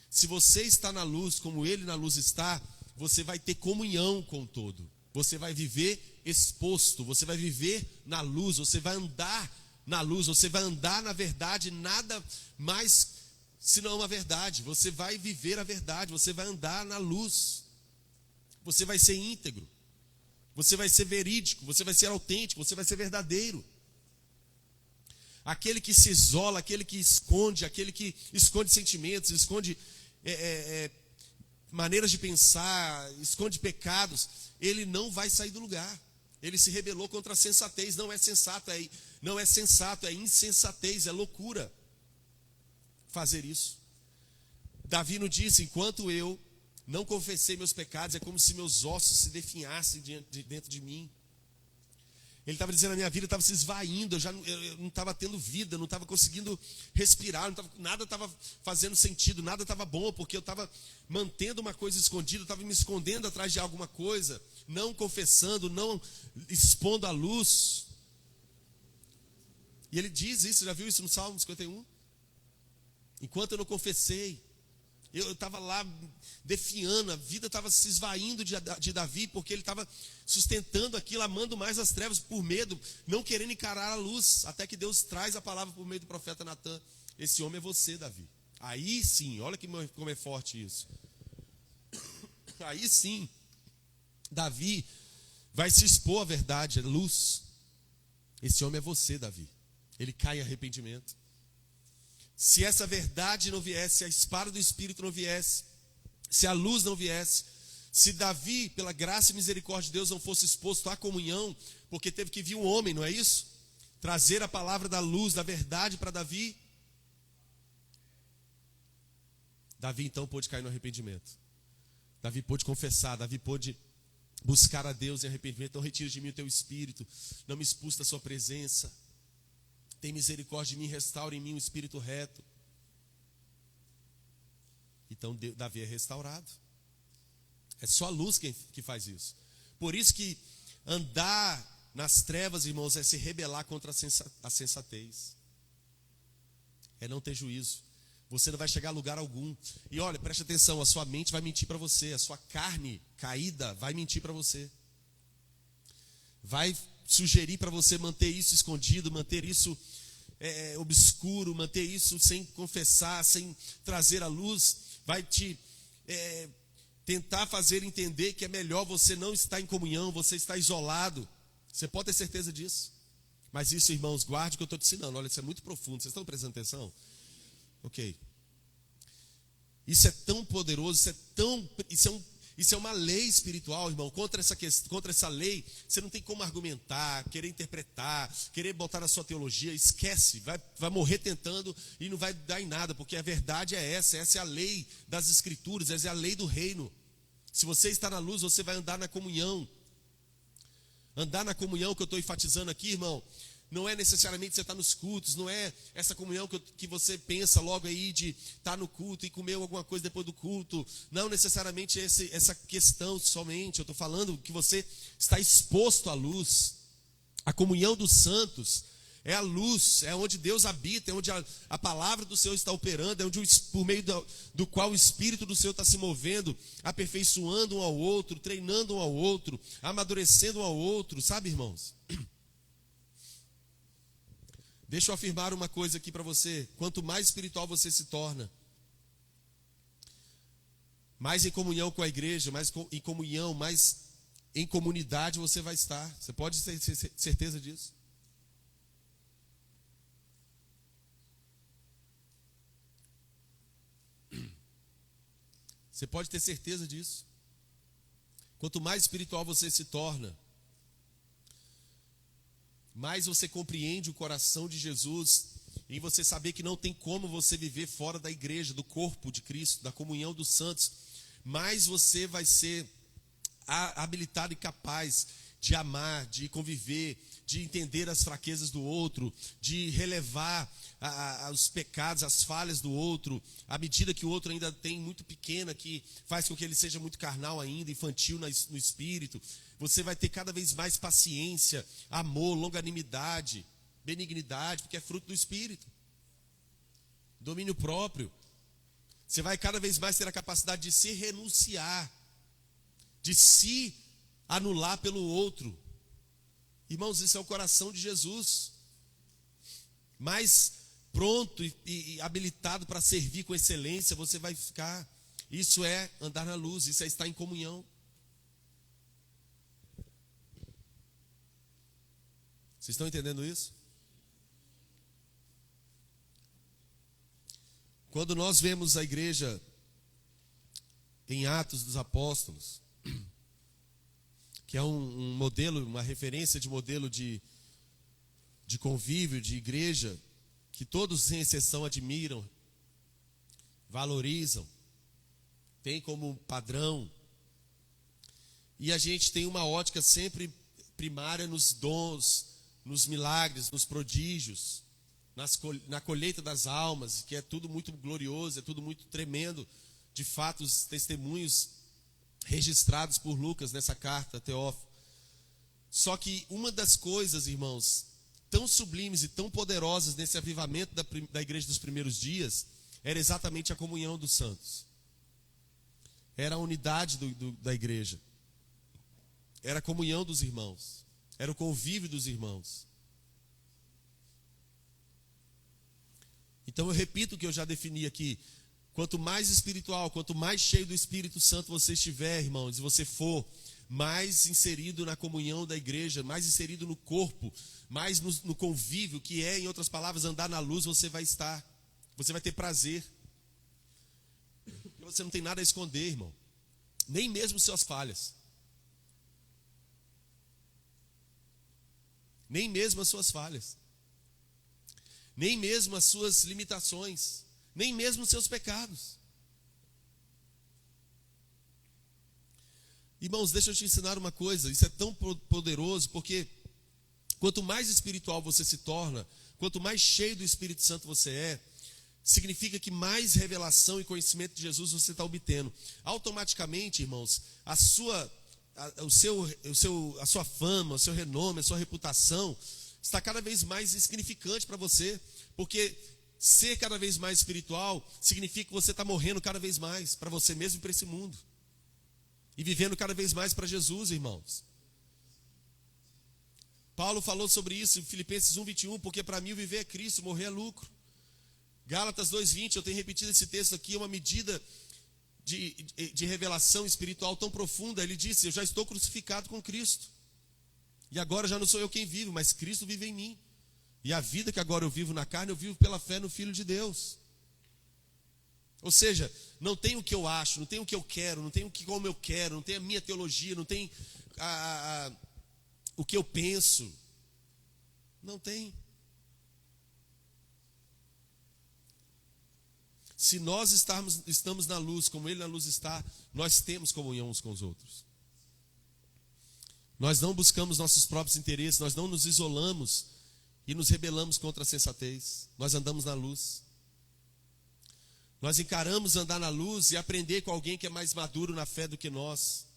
Se você está na luz, como ele na luz está, você vai ter comunhão com o todo. Você vai viver exposto, você vai viver na luz, você vai andar na luz, você vai andar na verdade, nada mais senão a verdade. Você vai viver a verdade, você vai andar na luz, você vai ser íntegro, você vai ser verídico, você vai ser autêntico, você vai ser verdadeiro. Aquele que se isola, aquele que esconde sentimentos, esconde maneiras de pensar, esconde pecados, ele não vai sair do lugar. Ele se rebelou contra a sensatez. Não é sensato, é insensatez, é loucura fazer isso. Davi nos disse: enquanto eu não confessei meus pecados, é como se meus ossos se definhassem dentro de mim. Ele estava dizendo: a minha vida estava se esvaindo, eu não estava tendo vida, não estava conseguindo respirar, nada estava fazendo sentido, nada estava bom, porque eu estava mantendo uma coisa escondida, eu estava me escondendo atrás de alguma coisa, não confessando, não expondo a luz. E ele diz isso, já viu isso no Salmo 51? Enquanto eu não confessei, eu estava lá defiando, a vida estava se esvaindo de Davi, porque ele estava sustentando aquilo, amando mais as trevas por medo, não querendo encarar a luz, até que Deus traz a palavra por meio do profeta Natan: esse homem é você, Davi. Aí sim, olha como é forte isso. Aí sim, Davi vai se expor à verdade, à luz. Esse homem é você, Davi. Ele cai em arrependimento. Se essa verdade não viesse, se a espada do Espírito não viesse, se a luz não viesse, se Davi, pela graça e misericórdia de Deus, não fosse exposto à comunhão, porque teve que vir um homem, não é isso? trazer a palavra da luz, da verdade para Davi. Davi então pôde cair no arrependimento. Davi pôde confessar, Davi pôde buscar a Deus em arrependimento. Não retire de mim o teu espírito, não me expulse da sua presença. Tem misericórdia de mim, restaure em mim um espírito reto. Então Davi é restaurado. É só a luz que faz isso. Por isso que andar nas trevas, irmãos, é se rebelar contra a sensatez. É não ter juízo. Você não vai chegar a lugar algum. E olha, preste atenção, a sua mente vai mentir para você. A sua carne caída vai mentir para você. Vai sugerir para você manter isso escondido, manter isso obscuro, manter isso sem confessar, sem trazer à luz. Vai te tentar fazer entender que é melhor você não estar em comunhão, você está isolado. Você pode ter certeza disso. Mas isso, irmãos, guarde o que eu estou te ensinando. Olha, isso é muito profundo. Vocês estão prestando atenção? Ok. Isso é tão poderoso, isso é uma lei espiritual, irmão. Contra essa lei, você não tem como argumentar, querer interpretar, querer botar na sua teologia. Esquece, vai morrer tentando e não vai dar em nada, porque a verdade é essa é a lei das escrituras, essa é a lei do reino. Se você está na luz, você vai andar na comunhão. Andar na comunhão que eu estou enfatizando aqui, irmão, não é necessariamente você estar nos cultos, não é essa comunhão que você pensa logo aí de estar no culto e comer alguma coisa depois do culto. Não necessariamente essa questão somente. Eu estou falando que você está exposto à luz. A comunhão dos santos é a luz, é onde Deus habita, é onde a palavra do Senhor está operando, é onde por meio do qual o Espírito do Senhor está se movendo, aperfeiçoando um ao outro, treinando um ao outro, amadurecendo um ao outro, sabe, irmãos? Deixa eu afirmar uma coisa aqui para você. Quanto mais espiritual você se torna, mais em comunhão com a igreja, mais em comunhão, mais em comunidade você vai estar. Você pode ter certeza disso? Você pode ter certeza disso. Quanto mais espiritual você se torna, mais você compreende o coração de Jesus, em você saber que não tem como você viver fora da igreja, do corpo de Cristo, da comunhão dos santos, mais você vai ser habilitado e capaz de amar, de conviver, de entender as fraquezas do outro, de relevar os pecados, as falhas do outro, à medida que o outro ainda tem muito pequena, que faz com que ele seja muito carnal ainda, infantil no espírito. Você vai ter cada vez mais paciência, amor, longanimidade, benignidade, porque é fruto do Espírito. Domínio próprio. Você vai cada vez mais ter a capacidade de se renunciar, de se anular pelo outro. Irmãos, isso é o coração de Jesus. Mais pronto e habilitado para servir com excelência, você vai ficar. Isso é andar na luz, isso é estar em comunhão. Vocês estão entendendo isso? Quando nós vemos a igreja em Atos dos Apóstolos, que é um modelo, uma referência de modelo de convívio, de igreja, que todos sem exceção admiram, valorizam, tem como padrão, e a gente tem uma ótica sempre primária nos dons, nos milagres, nos prodígios, na colheita das almas, que é tudo muito glorioso, é tudo muito tremendo, de fato, os testemunhos registrados por Lucas nessa carta, Teófilo. Só que uma das coisas, irmãos, tão sublimes e tão poderosas nesse avivamento da igreja dos primeiros dias, era exatamente a comunhão dos santos. Era a unidade da igreja. Era a comunhão dos irmãos. Era o convívio dos irmãos. Então eu repito o que eu já defini aqui. Quanto mais espiritual, quanto mais cheio do Espírito Santo você estiver, irmãos, e você for, mais inserido na comunhão da igreja, mais inserido no corpo, mais no convívio, que é, em outras palavras, andar na luz, você vai estar. Você vai ter prazer. Porque você não tem nada a esconder, irmão. Nem mesmo suas falhas. Nem mesmo as suas falhas. nem mesmo as suas limitações, nem mesmo os seus pecados. Irmãos, deixa eu te ensinar uma coisa, isso é tão poderoso, porque quanto mais espiritual você se torna, quanto mais cheio do Espírito Santo você é, significa que mais revelação e conhecimento de Jesus você está obtendo. Automaticamente, irmãos, a sua fama, o seu renome, a sua reputação está cada vez mais insignificante para você, porque ser cada vez mais espiritual significa que você está morrendo cada vez mais para você mesmo e para esse mundo, e vivendo cada vez mais para Jesus, irmãos. Paulo falou sobre isso em Filipenses 1:21, porque para mim o viver é Cristo, morrer é lucro. Gálatas 2:20, eu tenho repetido esse texto aqui, é uma medida de revelação espiritual tão profunda. Ele disse: eu já estou crucificado com Cristo, e agora já não sou eu quem vive, mas Cristo vive em mim. E a vida que agora eu vivo na carne, eu vivo pela fé no Filho de Deus. Ou seja, não tem o que eu acho, não tem o que eu quero, não tem o que como eu quero, não tem a minha teologia, não tem o que eu penso. Não tem. Se nós estamos na luz, como Ele na luz está, nós temos comunhão uns com os outros. Nós não buscamos nossos próprios interesses, nós não nos isolamos e nos rebelamos contra a sensatez. Nós andamos na luz. Nós encaramos andar na luz e aprender com alguém que é mais maduro na fé do que nós.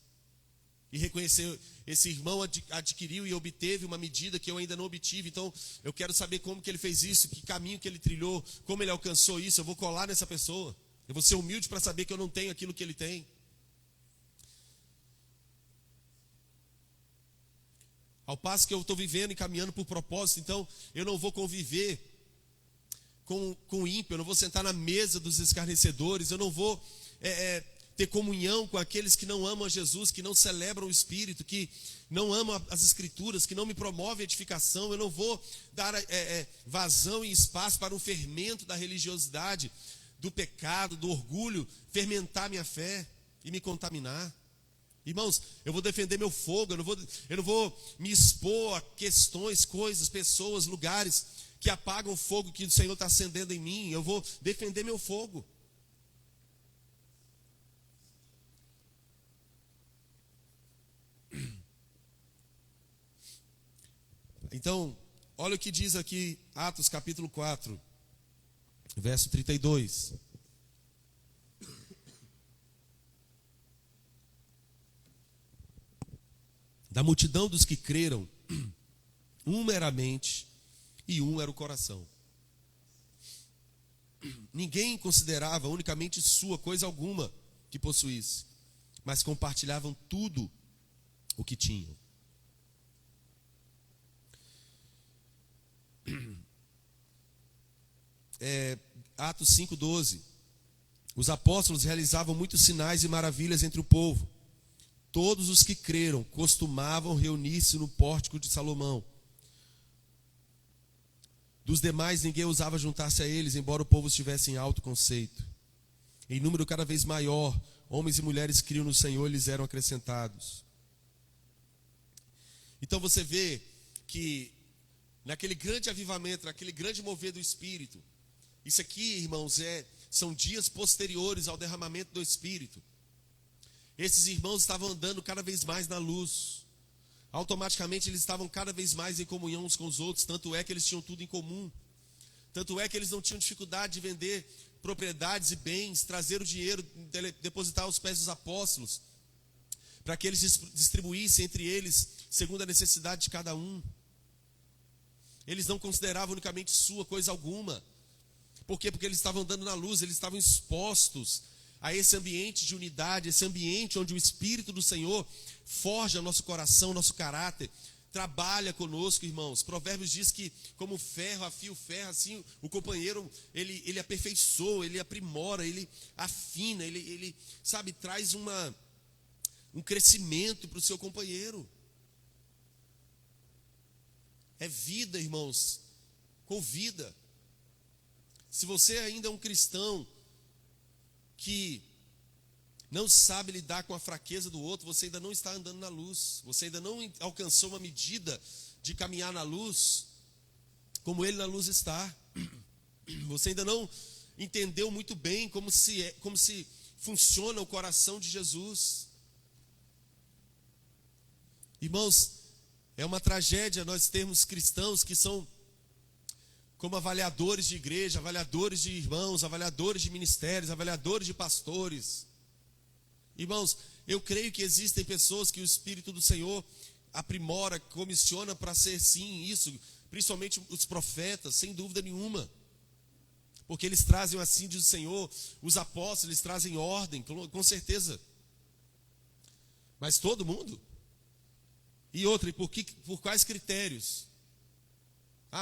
E reconhecer, esse irmão adquiriu e obteve uma medida que eu ainda não obtive, então eu quero saber como que ele fez isso, que caminho que ele trilhou, como ele alcançou isso. Eu vou colar nessa pessoa, eu vou ser humilde para saber que eu não tenho aquilo que ele tem. Ao passo que eu estou vivendo e caminhando por propósito, então eu não vou conviver com ímpio, eu não vou sentar na mesa dos escarnecedores, eu não vou ter comunhão com aqueles que não amam a Jesus, que não celebram o Espírito, que não amam as Escrituras, que não me promovem edificação. Eu não vou dar vazão e espaço para um fermento da religiosidade, do pecado, do orgulho, fermentar minha fé e me contaminar. Irmãos, eu vou defender meu fogo, eu não vou me expor a questões, coisas, pessoas, lugares que apagam o fogo que o Senhor está acendendo em mim. Eu vou defender meu fogo. Então, olha o que diz aqui Atos capítulo 4, verso 32. Da multidão dos que creram, um era a mente e um era o coração. Ninguém considerava unicamente sua coisa alguma que possuísse, mas compartilhavam tudo o que tinham. Atos 5:12. Os apóstolos realizavam muitos sinais e maravilhas entre o povo. Todos os que creram costumavam reunir-se no pórtico de Salomão. Dos demais ninguém ousava juntar-se a eles, embora o povo estivesse em alto conceito. Em número cada vez maior, homens e mulheres criam no Senhor e lhes eram acrescentados. Então você vê que naquele grande avivamento, naquele grande mover do Espírito, isso aqui, irmãos, são dias posteriores ao derramamento do Espírito. Esses irmãos estavam andando cada vez mais na luz. Automaticamente eles estavam cada vez mais em comunhão uns com os outros. Tanto é que eles tinham tudo em comum. Tanto é que eles não tinham dificuldade de vender propriedades e bens, trazer o dinheiro, depositar aos pés dos apóstolos, para que eles distribuíssem entre eles segundo a necessidade de cada um. Eles não consideravam unicamente sua coisa alguma. Por quê? Porque eles estavam andando na luz, eles estavam expostos a esse ambiente de unidade, esse ambiente onde o Espírito do Senhor forja nosso coração, nosso caráter, trabalha conosco, irmãos. Provérbios diz que como ferro afia o ferro, assim o companheiro, ele aperfeiçoa, ele aprimora, ele afina, ele sabe, traz um crescimento para o seu companheiro. É vida, irmãos, com vida. Se você ainda é um cristão que não sabe lidar com a fraqueza do outro, você ainda não está andando na luz. Você ainda não alcançou uma medida de caminhar na luz como ele na luz está. Você ainda não entendeu muito bem como se funciona o coração de Jesus. Irmãos, é uma tragédia nós termos cristãos que são como avaliadores de igreja, avaliadores de irmãos, avaliadores de ministérios, avaliadores de pastores. Irmãos, eu creio que existem pessoas que o Espírito do Senhor aprimora, comissiona para ser sim isso, principalmente os profetas, sem dúvida nenhuma. Porque eles trazem assim diz o Senhor, os apóstolos, eles trazem ordem, com certeza. Mas todo mundo? E outra, por quais critérios?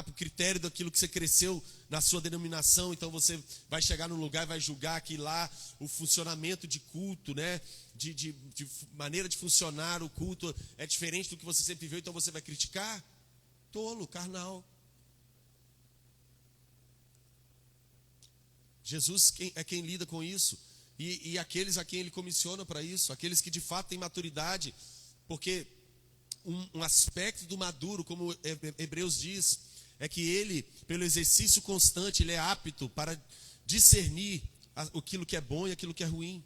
Por critério daquilo que você cresceu na sua denominação, então você vai chegar num lugar e vai julgar que lá o funcionamento de culto, né, de maneira de funcionar o culto é diferente do que você sempre viu, então você vai criticar? Tolo, carnal. Jesus é quem lida com isso, e aqueles a quem Ele comissiona para isso, aqueles que de fato têm maturidade, porque um aspecto do maduro, como Hebreus diz, é que ele, pelo exercício constante, ele é apto para discernir aquilo que é bom e aquilo que é ruim.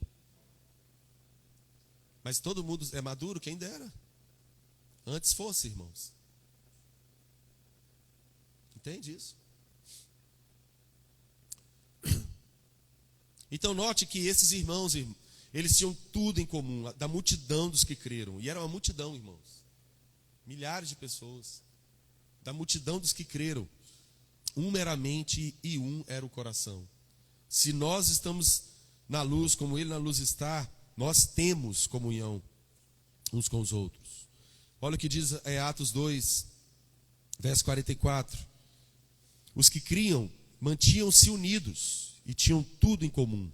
Mas todo mundo é maduro? Quem dera. Antes fosse, irmãos. Entende isso? Então note que esses irmãos, eles tinham tudo em comum, da multidão dos que creram. E era uma multidão, irmãos. Milhares de pessoas. Da multidão dos que creram. Um meramente e um era o coração. Se nós estamos na luz, como Ele na luz está, nós temos comunhão uns com os outros. Olha o que diz Atos 2, verso 44. Os que criam mantinham-se unidos e tinham tudo em comum.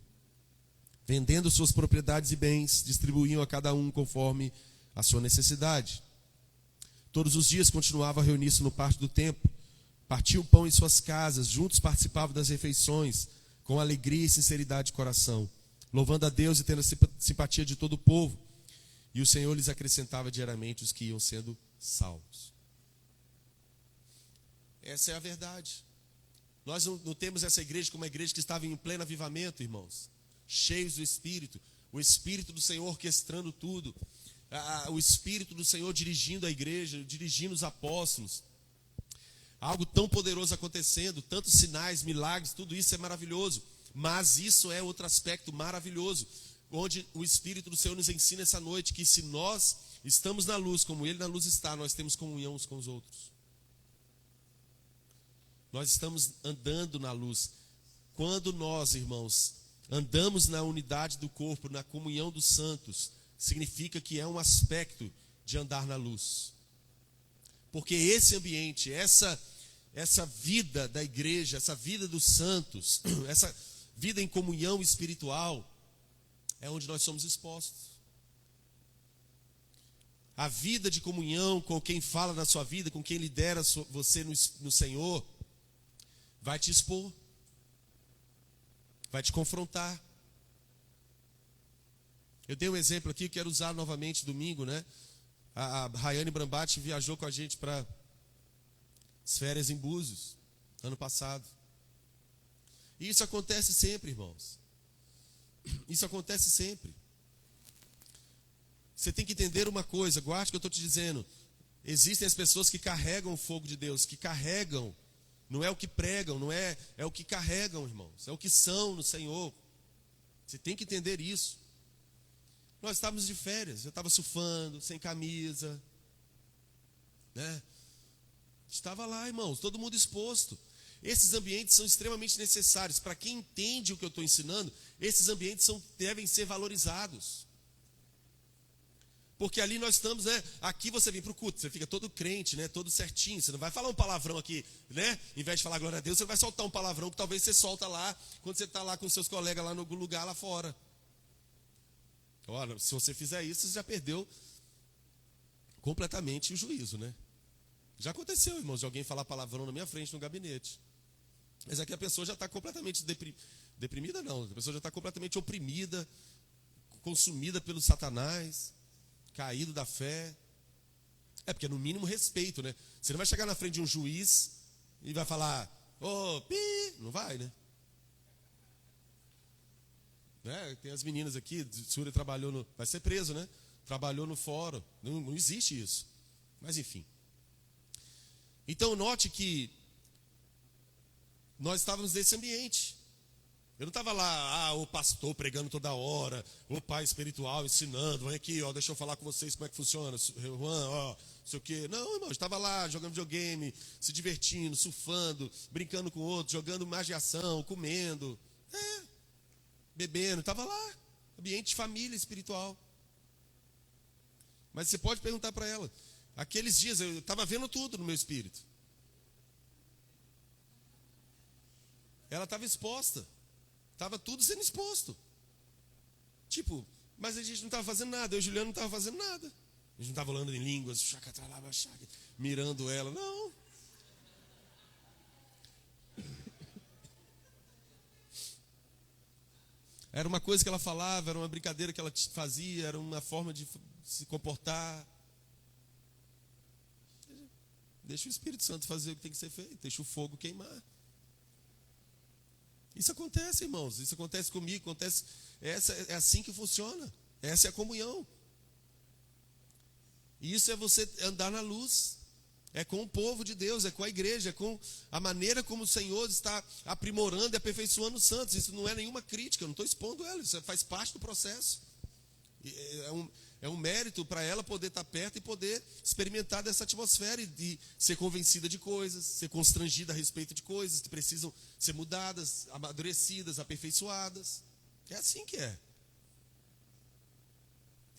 Vendendo suas propriedades e bens, distribuíam a cada um conforme a sua necessidade. Todos os dias continuavam a reunir-se no pátio do templo, partiam o pão em suas casas, juntos participavam das refeições, com alegria e sinceridade de coração, louvando a Deus e tendo a simpatia de todo o povo. E o Senhor lhes acrescentava diariamente os que iam sendo salvos. Essa é a verdade. Nós não temos essa igreja como uma igreja que estava em pleno avivamento, irmãos, cheios do Espírito, o Espírito do Senhor orquestrando tudo, o Espírito do Senhor dirigindo a igreja, dirigindo os apóstolos, algo tão poderoso acontecendo, tantos sinais, milagres, tudo isso é maravilhoso. Mas isso é outro aspecto maravilhoso, onde o Espírito do Senhor nos ensina essa noite que se nós estamos na luz, como Ele na luz está, nós temos comunhão uns com os outros. Nós estamos andando na luz. Quando nós, irmãos, andamos na unidade do corpo, na comunhão dos santos, significa que é um aspecto de andar na luz. Porque esse ambiente, essa vida da igreja, essa vida dos santos, essa vida em comunhão espiritual, é onde nós somos expostos. A vida de comunhão com quem fala na sua vida, com quem lidera você no Senhor, vai te expor, vai te confrontar. Eu dei um exemplo aqui, quero usar novamente domingo, né? A Rayane Brambati viajou com a gente para as férias em Búzios, ano passado. E isso acontece sempre, irmãos. Isso acontece sempre. Você tem que entender uma coisa, guarde o que eu estou te dizendo. Existem as pessoas que carregam o fogo de Deus, que carregam, não é o que pregam, não é o que carregam, irmãos. É o que são no Senhor. Você tem que entender isso. Nós estávamos de férias, eu estava surfando, sem camisa, né? Estava lá, irmãos, todo mundo exposto. Esses ambientes são extremamente necessários. Para quem entende o que eu estou ensinando, esses ambientes devem ser valorizados. Porque ali nós estamos, né? Aqui você vem para o culto, você fica todo crente, né? Todo certinho. Você não vai falar um palavrão aqui, né? Em vez de falar glória a Deus, você vai soltar um palavrão que talvez você solta lá, quando você está lá com seus colegas lá no lugar lá fora. Olha, se você fizer isso, você já perdeu completamente o juízo, né? Já aconteceu, irmãos, de alguém falar palavrão na minha frente no gabinete. Mas aqui a pessoa já está completamente deprimida, não. A pessoa já está completamente oprimida, consumida pelo Satanás, caído da fé. É porque é no mínimo respeito, né? Você não vai chegar na frente de um juiz e vai falar, Ô, não vai, né? Tem as meninas aqui, Súria trabalhou no... Vai ser preso, né? Trabalhou no fórum. Não existe isso. Mas enfim. Então note que nós estávamos nesse ambiente. Eu não estava lá, o pastor pregando toda hora, o pai espiritual ensinando, vem aqui, deixa eu falar com vocês como é que funciona, Juan, não sei o quê. Não, irmão, eu estava lá jogando videogame, se divertindo, surfando, brincando com outros, jogando imaginação, comendo, bebendo, estava lá, ambiente de família espiritual. Mas você pode perguntar para ela, aqueles dias eu estava vendo tudo no meu espírito. Ela estava exposta. Estava tudo sendo exposto. Tipo, mas a gente não estava fazendo nada. Eu e o Juliano não estava fazendo nada. A gente não estava falando em línguas, mirando ela. Não. Era uma coisa que ela falava, era uma brincadeira que ela fazia, era uma forma de se comportar. Deixa o Espírito Santo fazer o que tem que ser feito. Deixa o fogo queimar. Isso acontece, irmãos, isso acontece comigo, acontece, é assim que funciona, essa é a comunhão. E isso é você andar na luz, é com o povo de Deus, é com a igreja, é com a maneira como o Senhor está aprimorando e aperfeiçoando os santos. Isso não é nenhuma crítica, eu não estou expondo ela, isso faz parte do processo. É um mérito para ela poder estar perto e poder experimentar dessa atmosfera e de ser convencida de coisas, ser constrangida a respeito de coisas que precisam ser mudadas, amadurecidas, aperfeiçoadas. É assim que é.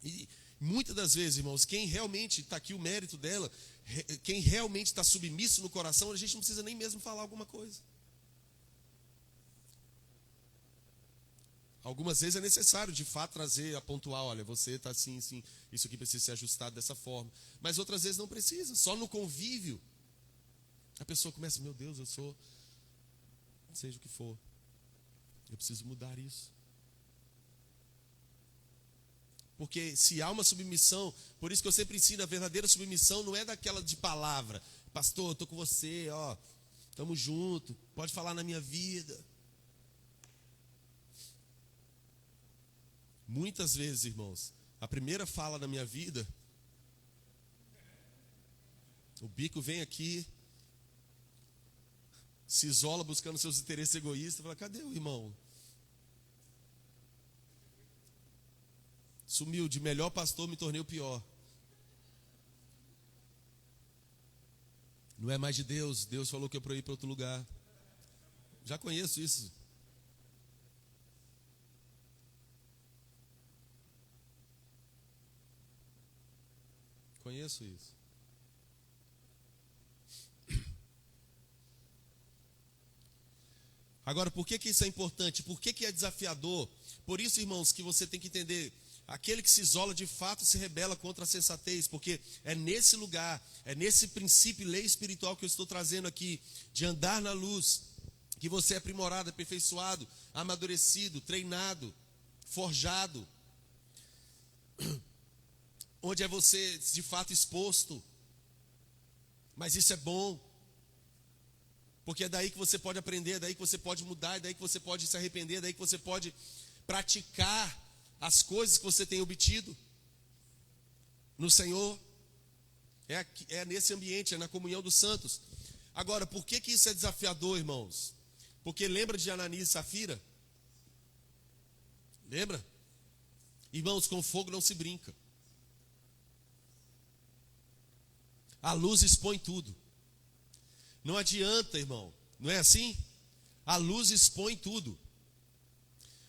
E muitas das vezes, irmãos, quem realmente está aqui o mérito dela, quem realmente está submisso no coração, a gente não precisa nem mesmo falar alguma coisa. Algumas vezes é necessário, de fato, trazer, a pontuar, olha, você está assim, assim, isso aqui precisa ser ajustado dessa forma. Mas outras vezes não precisa, só no convívio. A pessoa começa, meu Deus, eu sou, seja o que for, eu preciso mudar isso. Porque se há uma submissão, por isso que eu sempre ensino, a verdadeira submissão não é daquela de palavra. Pastor, eu estou com você, estamos juntos, pode falar na minha vida. Muitas vezes, irmãos, a primeira fala na minha vida, o bico vem aqui, se isola buscando seus interesses egoístas, fala, cadê o irmão? Sumiu, de melhor pastor me tornei o pior. Não é mais de Deus, Deus falou que eu para ir para outro lugar. Já conheço isso. Conheço isso. Agora, por que isso é importante? Por que é desafiador? Por isso, irmãos, que você tem que entender, aquele que se isola de fato se rebela contra a sensatez, porque é nesse lugar, é nesse princípio e lei espiritual que eu estou trazendo aqui, de andar na luz, que você é aprimorado, aperfeiçoado, amadurecido, treinado, forjado, onde é você de fato exposto. Mas isso é bom, porque é daí que você pode aprender, é daí que você pode mudar, é daí que você pode se arrepender, é daí que você pode praticar as coisas que você tem obtido no Senhor. É nesse ambiente, é na comunhão dos santos. Agora, por que isso é desafiador, irmãos? Porque lembra de Ananias e Safira? Lembra? Irmãos, com fogo não se brinca. A luz expõe tudo. Não adianta, irmão. Não é assim? A luz expõe tudo.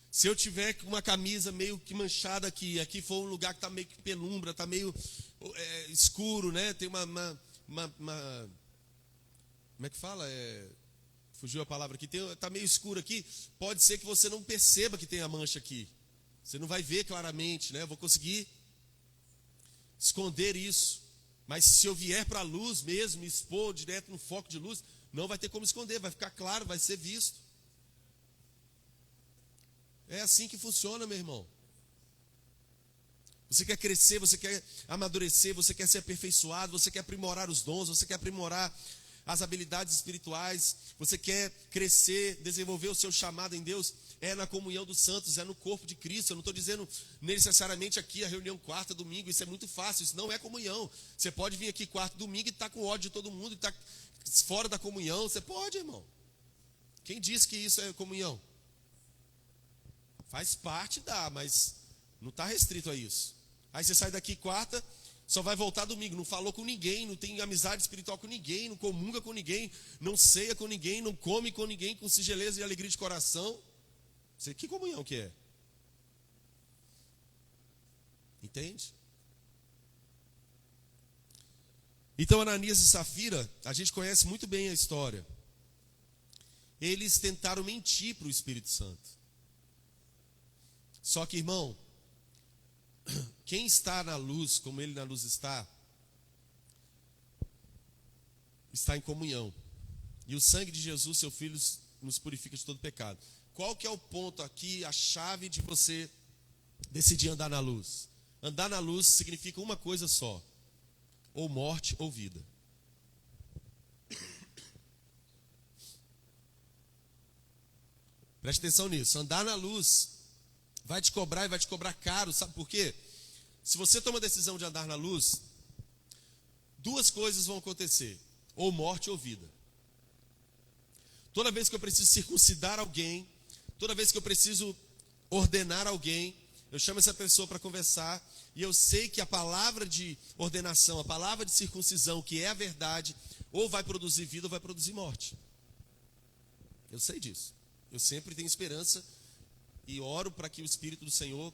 Se eu tiver com uma camisa meio que manchada aqui for um lugar que está meio que penumbra, está meio escuro, né? Tem uma como é que fala? Fugiu a palavra aqui. Está meio escuro aqui. Pode ser que você não perceba que tem a mancha aqui. Você não vai ver claramente, né? Eu vou conseguir esconder isso. Mas se eu vier para a luz mesmo, me expor direto no foco de luz, não vai ter como esconder, vai ficar claro, vai ser visto. É assim que funciona, meu irmão. Você quer crescer, você quer amadurecer, você quer ser aperfeiçoado, você quer aprimorar os dons, você quer aprimorar as habilidades espirituais, você quer crescer, desenvolver o seu chamado em Deus, é na comunhão dos santos, é no corpo de Cristo. Eu não estou dizendo necessariamente aqui a reunião quarta, domingo, isso é muito fácil, isso não é comunhão. Você pode vir aqui quarta, domingo e estar com ódio de todo mundo, e estar fora da comunhão, você pode, irmão. Quem disse que isso é comunhão? Faz parte mas não está restrito a isso. Aí você sai daqui quarta, só vai voltar domingo, não falou com ninguém, não tem amizade espiritual com ninguém, não comunga com ninguém, não ceia com ninguém, não come com ninguém, com singeleza e alegria de coração. Que comunhão que é? Entende? Então Ananias e Safira, a gente conhece muito bem a história. Eles tentaram mentir para o Espírito Santo. Só que, irmão, quem está na luz, como ele na luz está em comunhão. E o sangue de Jesus, seu Filho, nos purifica de todo pecado. Qual que é o ponto aqui, a chave de você decidir andar na luz? Andar na luz significa uma coisa só: ou morte ou vida. Preste atenção nisso. Andar na luz vai te cobrar e vai te cobrar caro. Sabe por quê? Se você toma a decisão de andar na luz, duas coisas vão acontecer: ou morte ou vida. Toda vez que eu preciso circuncidar alguém, toda vez que eu preciso ordenar alguém, eu chamo essa pessoa para conversar, e eu sei que a palavra de ordenação, a palavra de circuncisão, que é a verdade, ou vai produzir vida ou vai produzir morte. Eu sei disso. Eu sempre tenho esperança e oro para que o Espírito do Senhor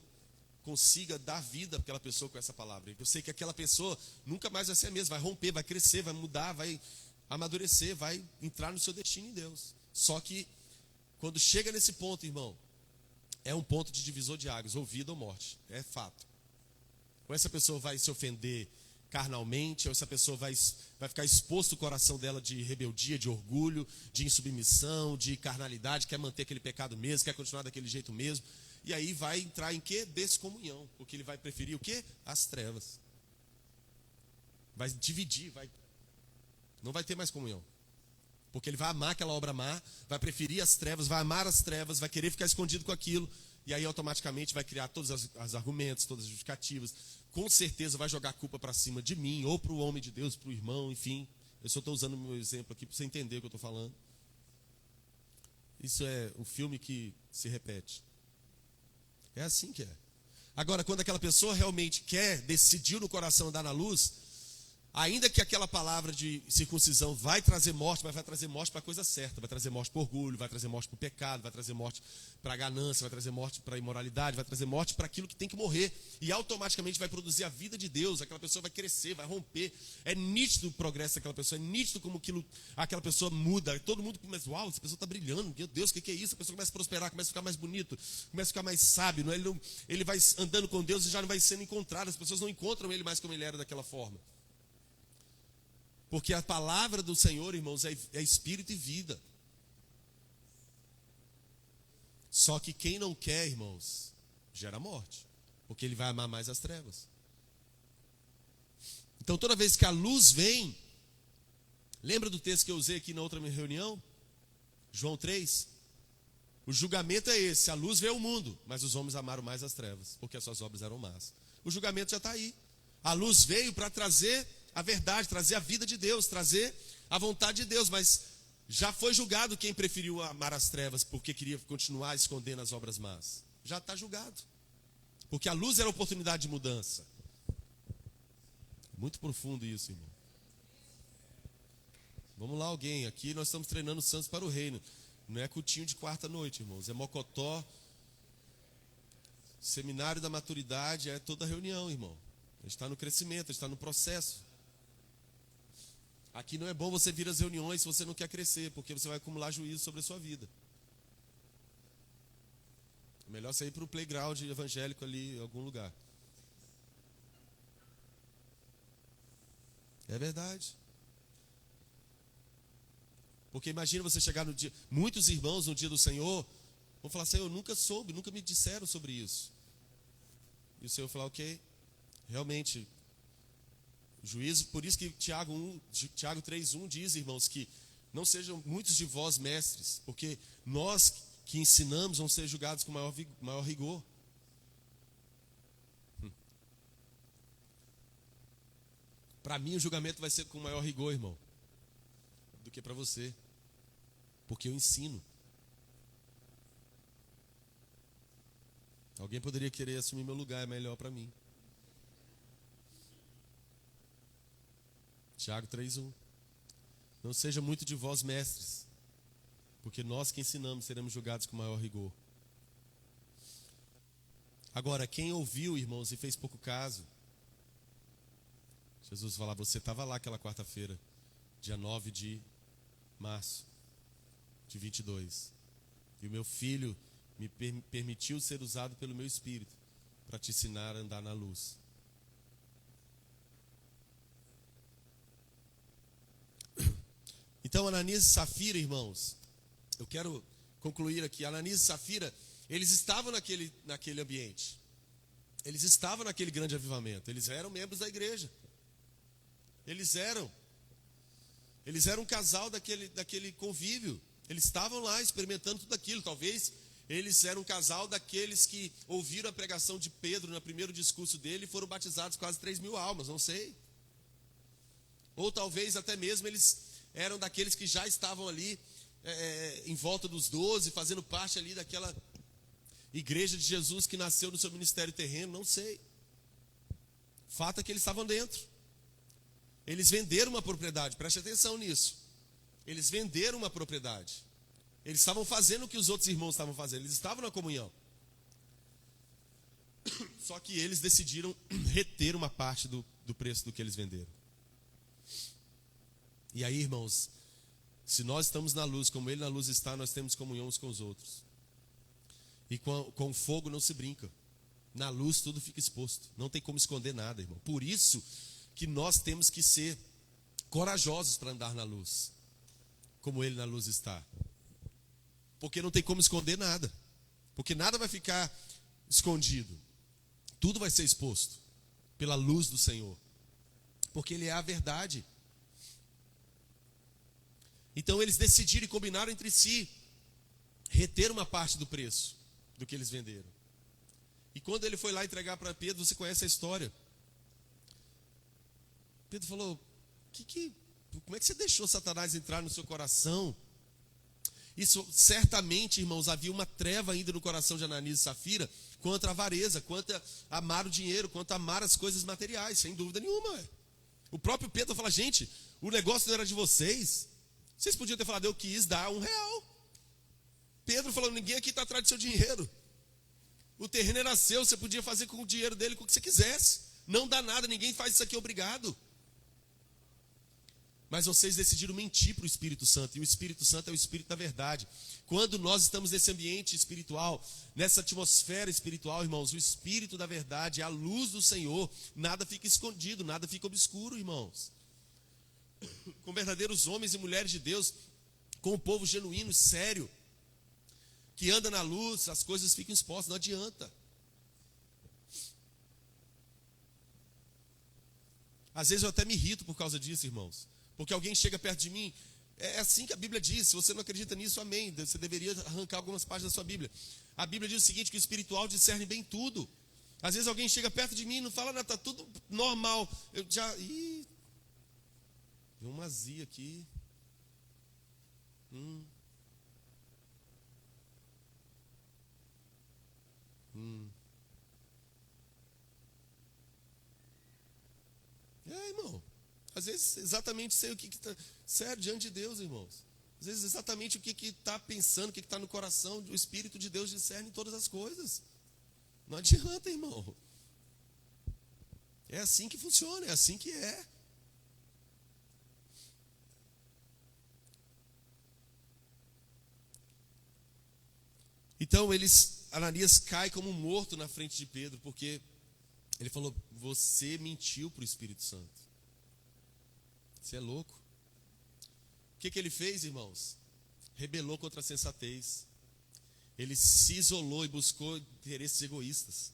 consiga dar vida para aquela pessoa com essa palavra. Eu sei que aquela pessoa nunca mais vai ser a mesma, vai romper, vai crescer, vai mudar, vai amadurecer, vai entrar no seu destino em Deus. Só que quando chega nesse ponto, irmão, é um ponto de divisor de águas, ou vida ou morte, é fato. Ou essa pessoa vai se ofender carnalmente, ou essa pessoa vai ficar exposto o coração dela de rebeldia, de orgulho, de insubmissão, de carnalidade, quer manter aquele pecado mesmo, quer continuar daquele jeito mesmo. E aí vai entrar em quê? Descomunhão, porque ele vai preferir o quê? As trevas. Vai dividir, não vai ter mais comunhão. Porque ele vai amar aquela obra má, vai preferir as trevas, vai amar as trevas, vai querer ficar escondido com aquilo, e aí automaticamente vai criar todos os argumentos, todas as justificativas. Com certeza vai jogar a culpa para cima de mim, ou para o homem de Deus, para o irmão, enfim. Eu só estou usando o meu exemplo aqui para você entender o que eu estou falando. Isso é um filme que se repete. É assim que é. Agora, quando aquela pessoa realmente decidiu no coração andar na luz, ainda que aquela palavra de circuncisão vai trazer morte, mas vai trazer morte para a coisa certa. Vai trazer morte para orgulho, vai trazer morte para o pecado, vai trazer morte para a ganância, vai trazer morte para a imoralidade, vai trazer morte para aquilo que tem que morrer. E automaticamente vai produzir a vida de Deus. Aquela pessoa vai crescer, vai romper. É nítido o progresso daquela pessoa, é nítido como aquela pessoa muda. Todo mundo começa, uau, essa pessoa está brilhando, meu Deus, o que é isso? A pessoa começa a prosperar, começa a ficar mais bonito, começa a ficar mais sábio. Não é? Ele vai andando com Deus e já não vai sendo encontrado. As pessoas não encontram ele mais como ele era daquela forma. Porque a palavra do Senhor, irmãos, é espírito e vida. Só que quem não quer, irmãos, gera morte. Porque ele vai amar mais as trevas. Então toda vez que a luz vem, lembra do texto que eu usei aqui na outra reunião? João 3. O julgamento é esse: a luz veio ao mundo, mas os homens amaram mais as trevas, porque as suas obras eram más. O julgamento já está aí. A luz veio para trazer a verdade, trazer a vida de Deus, trazer a vontade de Deus, mas já foi julgado quem preferiu amar as trevas porque queria continuar escondendo as obras más. Já está julgado. Porque a luz era a oportunidade de mudança. Muito profundo isso, irmão. Vamos lá, alguém. Aqui nós estamos treinando os santos para o reino. Não é cultinho de quarta-noite, irmãos. É mocotó. Seminário da maturidade é toda reunião, irmão. A gente está no crescimento, a gente está no processo. Aqui não é bom você vir às reuniões se você não quer crescer, porque você vai acumular juízo sobre a sua vida. É melhor você ir para o playground evangélico ali em algum lugar. É verdade. Porque imagina você chegar no dia, muitos irmãos no dia do Senhor vão falar assim: eu nunca soube, nunca me disseram sobre isso. E o Senhor falar: ok, realmente Juízo, por isso que Tiago 3:1 diz, irmãos, que não sejam muitos de vós mestres, porque nós que ensinamos vamos ser julgados com maior rigor. Para mim o julgamento vai ser com maior rigor, irmão, do que para você, porque eu ensino. Alguém poderia querer assumir meu lugar, é melhor para mim. Tiago 3:1. Não seja muito de vós mestres, porque nós que ensinamos seremos julgados com maior rigor. Agora, quem ouviu, irmãos, e fez pouco caso, Jesus fala, você estava lá aquela quarta-feira, dia 9 de março de 22, e o meu filho me permitiu ser usado pelo meu Espírito para te ensinar a andar na luz. Então, Ananias e Safira, irmãos, eu quero concluir aqui. Ananias e Safira, eles estavam naquele ambiente. Eles estavam naquele grande avivamento. Eles eram membros da igreja. Eles eram um casal daquele convívio. Eles estavam lá experimentando tudo aquilo. Talvez eles eram um casal daqueles que ouviram a pregação de Pedro no primeiro discurso dele e foram batizados quase 3.000 almas, não sei. Ou talvez até mesmo eles eram daqueles que já estavam ali em volta dos 12, fazendo parte ali daquela igreja de Jesus que nasceu no seu ministério terreno, não sei. O fato é que eles estavam dentro. Eles venderam uma propriedade, preste atenção nisso. Eles venderam uma propriedade. Eles estavam fazendo o que os outros irmãos estavam fazendo, eles estavam na comunhão. Só que eles decidiram reter uma parte do preço do que eles venderam. E aí, irmãos, se nós estamos na luz, como Ele na luz está, nós temos comunhão uns com os outros. E com fogo não se brinca. Na luz tudo fica exposto. Não tem como esconder nada, irmão. Por isso que nós temos que ser corajosos para andar na luz, como Ele na luz está. Porque não tem como esconder nada. Porque nada vai ficar escondido. Tudo vai ser exposto pela luz do Senhor. Porque Ele é a verdade. Então eles decidiram e combinaram entre si reter uma parte do preço do que eles venderam. E quando ele foi lá entregar para Pedro, você conhece a história. Pedro falou, como é que você deixou Satanás entrar no seu coração? Isso certamente, irmãos, havia uma treva ainda no coração de Ananias e Safira contra a avareza, contra amar o dinheiro, contra amar as coisas materiais, sem dúvida nenhuma. O próprio Pedro fala, gente, o negócio não era de vocês. Vocês podiam ter falado, eu quis dar R$1. Pedro falou, ninguém aqui está atrás do seu dinheiro. O terreno era seu, você podia fazer com o dinheiro dele o que você quisesse. Não dá nada, ninguém faz isso aqui, obrigado. Mas vocês decidiram mentir para o Espírito Santo. E o Espírito Santo é o Espírito da verdade. Quando nós estamos nesse ambiente espiritual, nessa atmosfera espiritual, irmãos, o Espírito da verdade, a luz do Senhor, nada fica escondido, nada fica obscuro, irmãos. Com verdadeiros homens e mulheres de Deus, com o povo genuíno, sério, que anda na luz, as coisas ficam expostas, não adianta. Às vezes eu até me irrito por causa disso, irmãos, porque alguém chega perto de mim, é assim que a Bíblia diz. Se você não acredita nisso, amém, você deveria arrancar algumas páginas da sua Bíblia. A Bíblia diz o seguinte, que o espiritual discerne bem tudo. Às vezes alguém chega perto de mim e não fala nada, está tudo normal, eu já... Deu uma azia aqui. Irmão, às vezes exatamente sei o que está... Sério, diante de Deus, irmãos. Às vezes exatamente o que está pensando, o que está no coração. O Espírito de Deus discerne todas as coisas. Não adianta, irmão. É assim que funciona, é assim que é. Então Ananias cai como morto na frente de Pedro, porque ele falou, você mentiu para o Espírito Santo. Você é louco. O que ele fez, irmãos? Rebelou contra a sensatez. Ele se isolou e buscou interesses egoístas.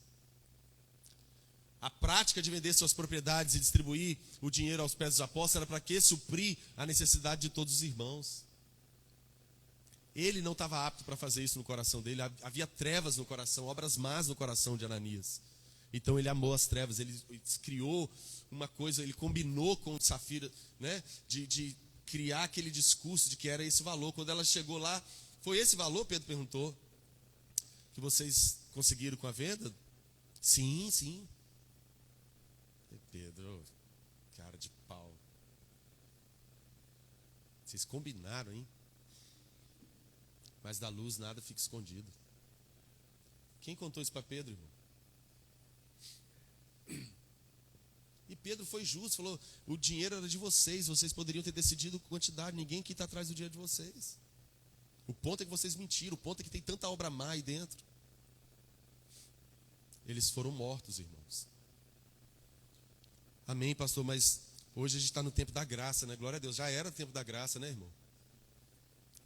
A prática de vender suas propriedades e distribuir o dinheiro aos pés dos apóstolos era para quê? Suprir a necessidade de todos os irmãos. Ele não estava apto para fazer isso no coração dele. Havia trevas no coração, obras más no coração de Ananias. Então ele amou as trevas, ele criou uma coisa, ele combinou com Safira, né, de criar aquele discurso de que era esse valor. Quando ela chegou lá, foi esse valor, Pedro perguntou, que vocês conseguiram com a venda? Sim, sim. Pedro, cara de pau. Vocês combinaram, hein? Mas da luz nada fica escondido. Quem contou isso para Pedro, irmão? E Pedro foi justo, falou, o dinheiro era de vocês, vocês poderiam ter decidido quantidade, ninguém aqui está atrás do dinheiro de vocês. O ponto é que vocês mentiram, o ponto é que tem tanta obra má aí dentro. Eles foram mortos, irmãos. Amém, pastor, mas hoje a gente está no tempo da graça, né? Glória a Deus, já era o tempo da graça, né, irmão?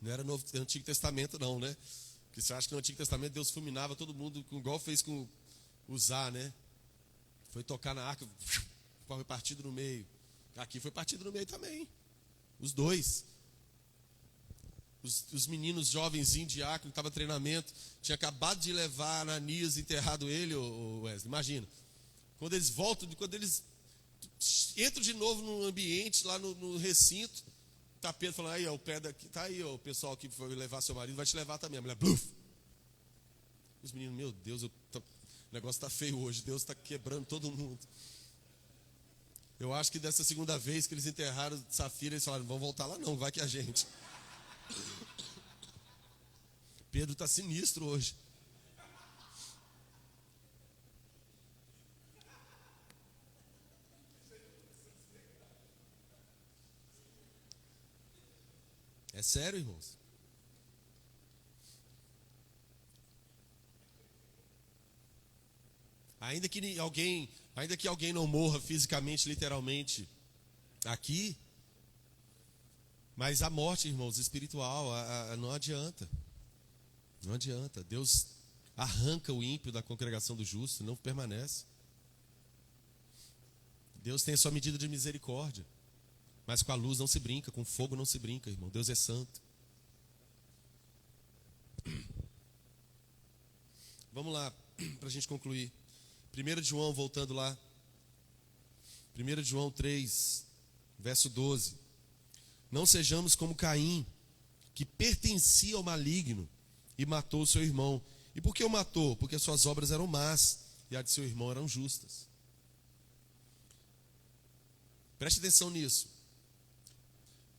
Não era no Antigo Testamento, não, né? Porque você acha que no Antigo Testamento Deus fulminava todo mundo, igual fez com Uzá, né? Foi tocar na arca, foi partido no meio. Aqui foi partido no meio também. Os dois. Os meninos jovenzinhos, diácono, que estavam em treinamento, tinha acabado de levar Ananias, enterrado ele, o Wesley. Imagina. Quando eles voltam, quando eles entram de novo no ambiente, lá no recinto, tá Pedro falando, aí, ó, o pé daqui, tá aí, ó, o pessoal que foi levar seu marido vai te levar também. A mulher, bluf. Os meninos, meu Deus, o negócio está feio hoje, Deus está quebrando todo mundo. Eu acho que dessa segunda vez que eles enterraram Safira, eles falaram, não vão voltar lá não, vai que a gente. Pedro está sinistro hoje. É sério, irmãos? Ainda que alguém não morra fisicamente, literalmente, aqui, mas a morte, irmãos, espiritual, não adianta. Não adianta. Deus arranca o ímpio da congregação do justo, não permanece. Deus tem a sua medida de misericórdia. Mas com a luz não se brinca, com fogo não se brinca, irmão. Deus é santo. Vamos lá, para a gente concluir. 1 João, voltando lá. 1 João 3, verso 12. Não sejamos como Caim, que pertencia ao maligno e matou o seu irmão. E por que o matou? Porque suas obras eram más e a de seu irmão eram justas. Preste atenção nisso.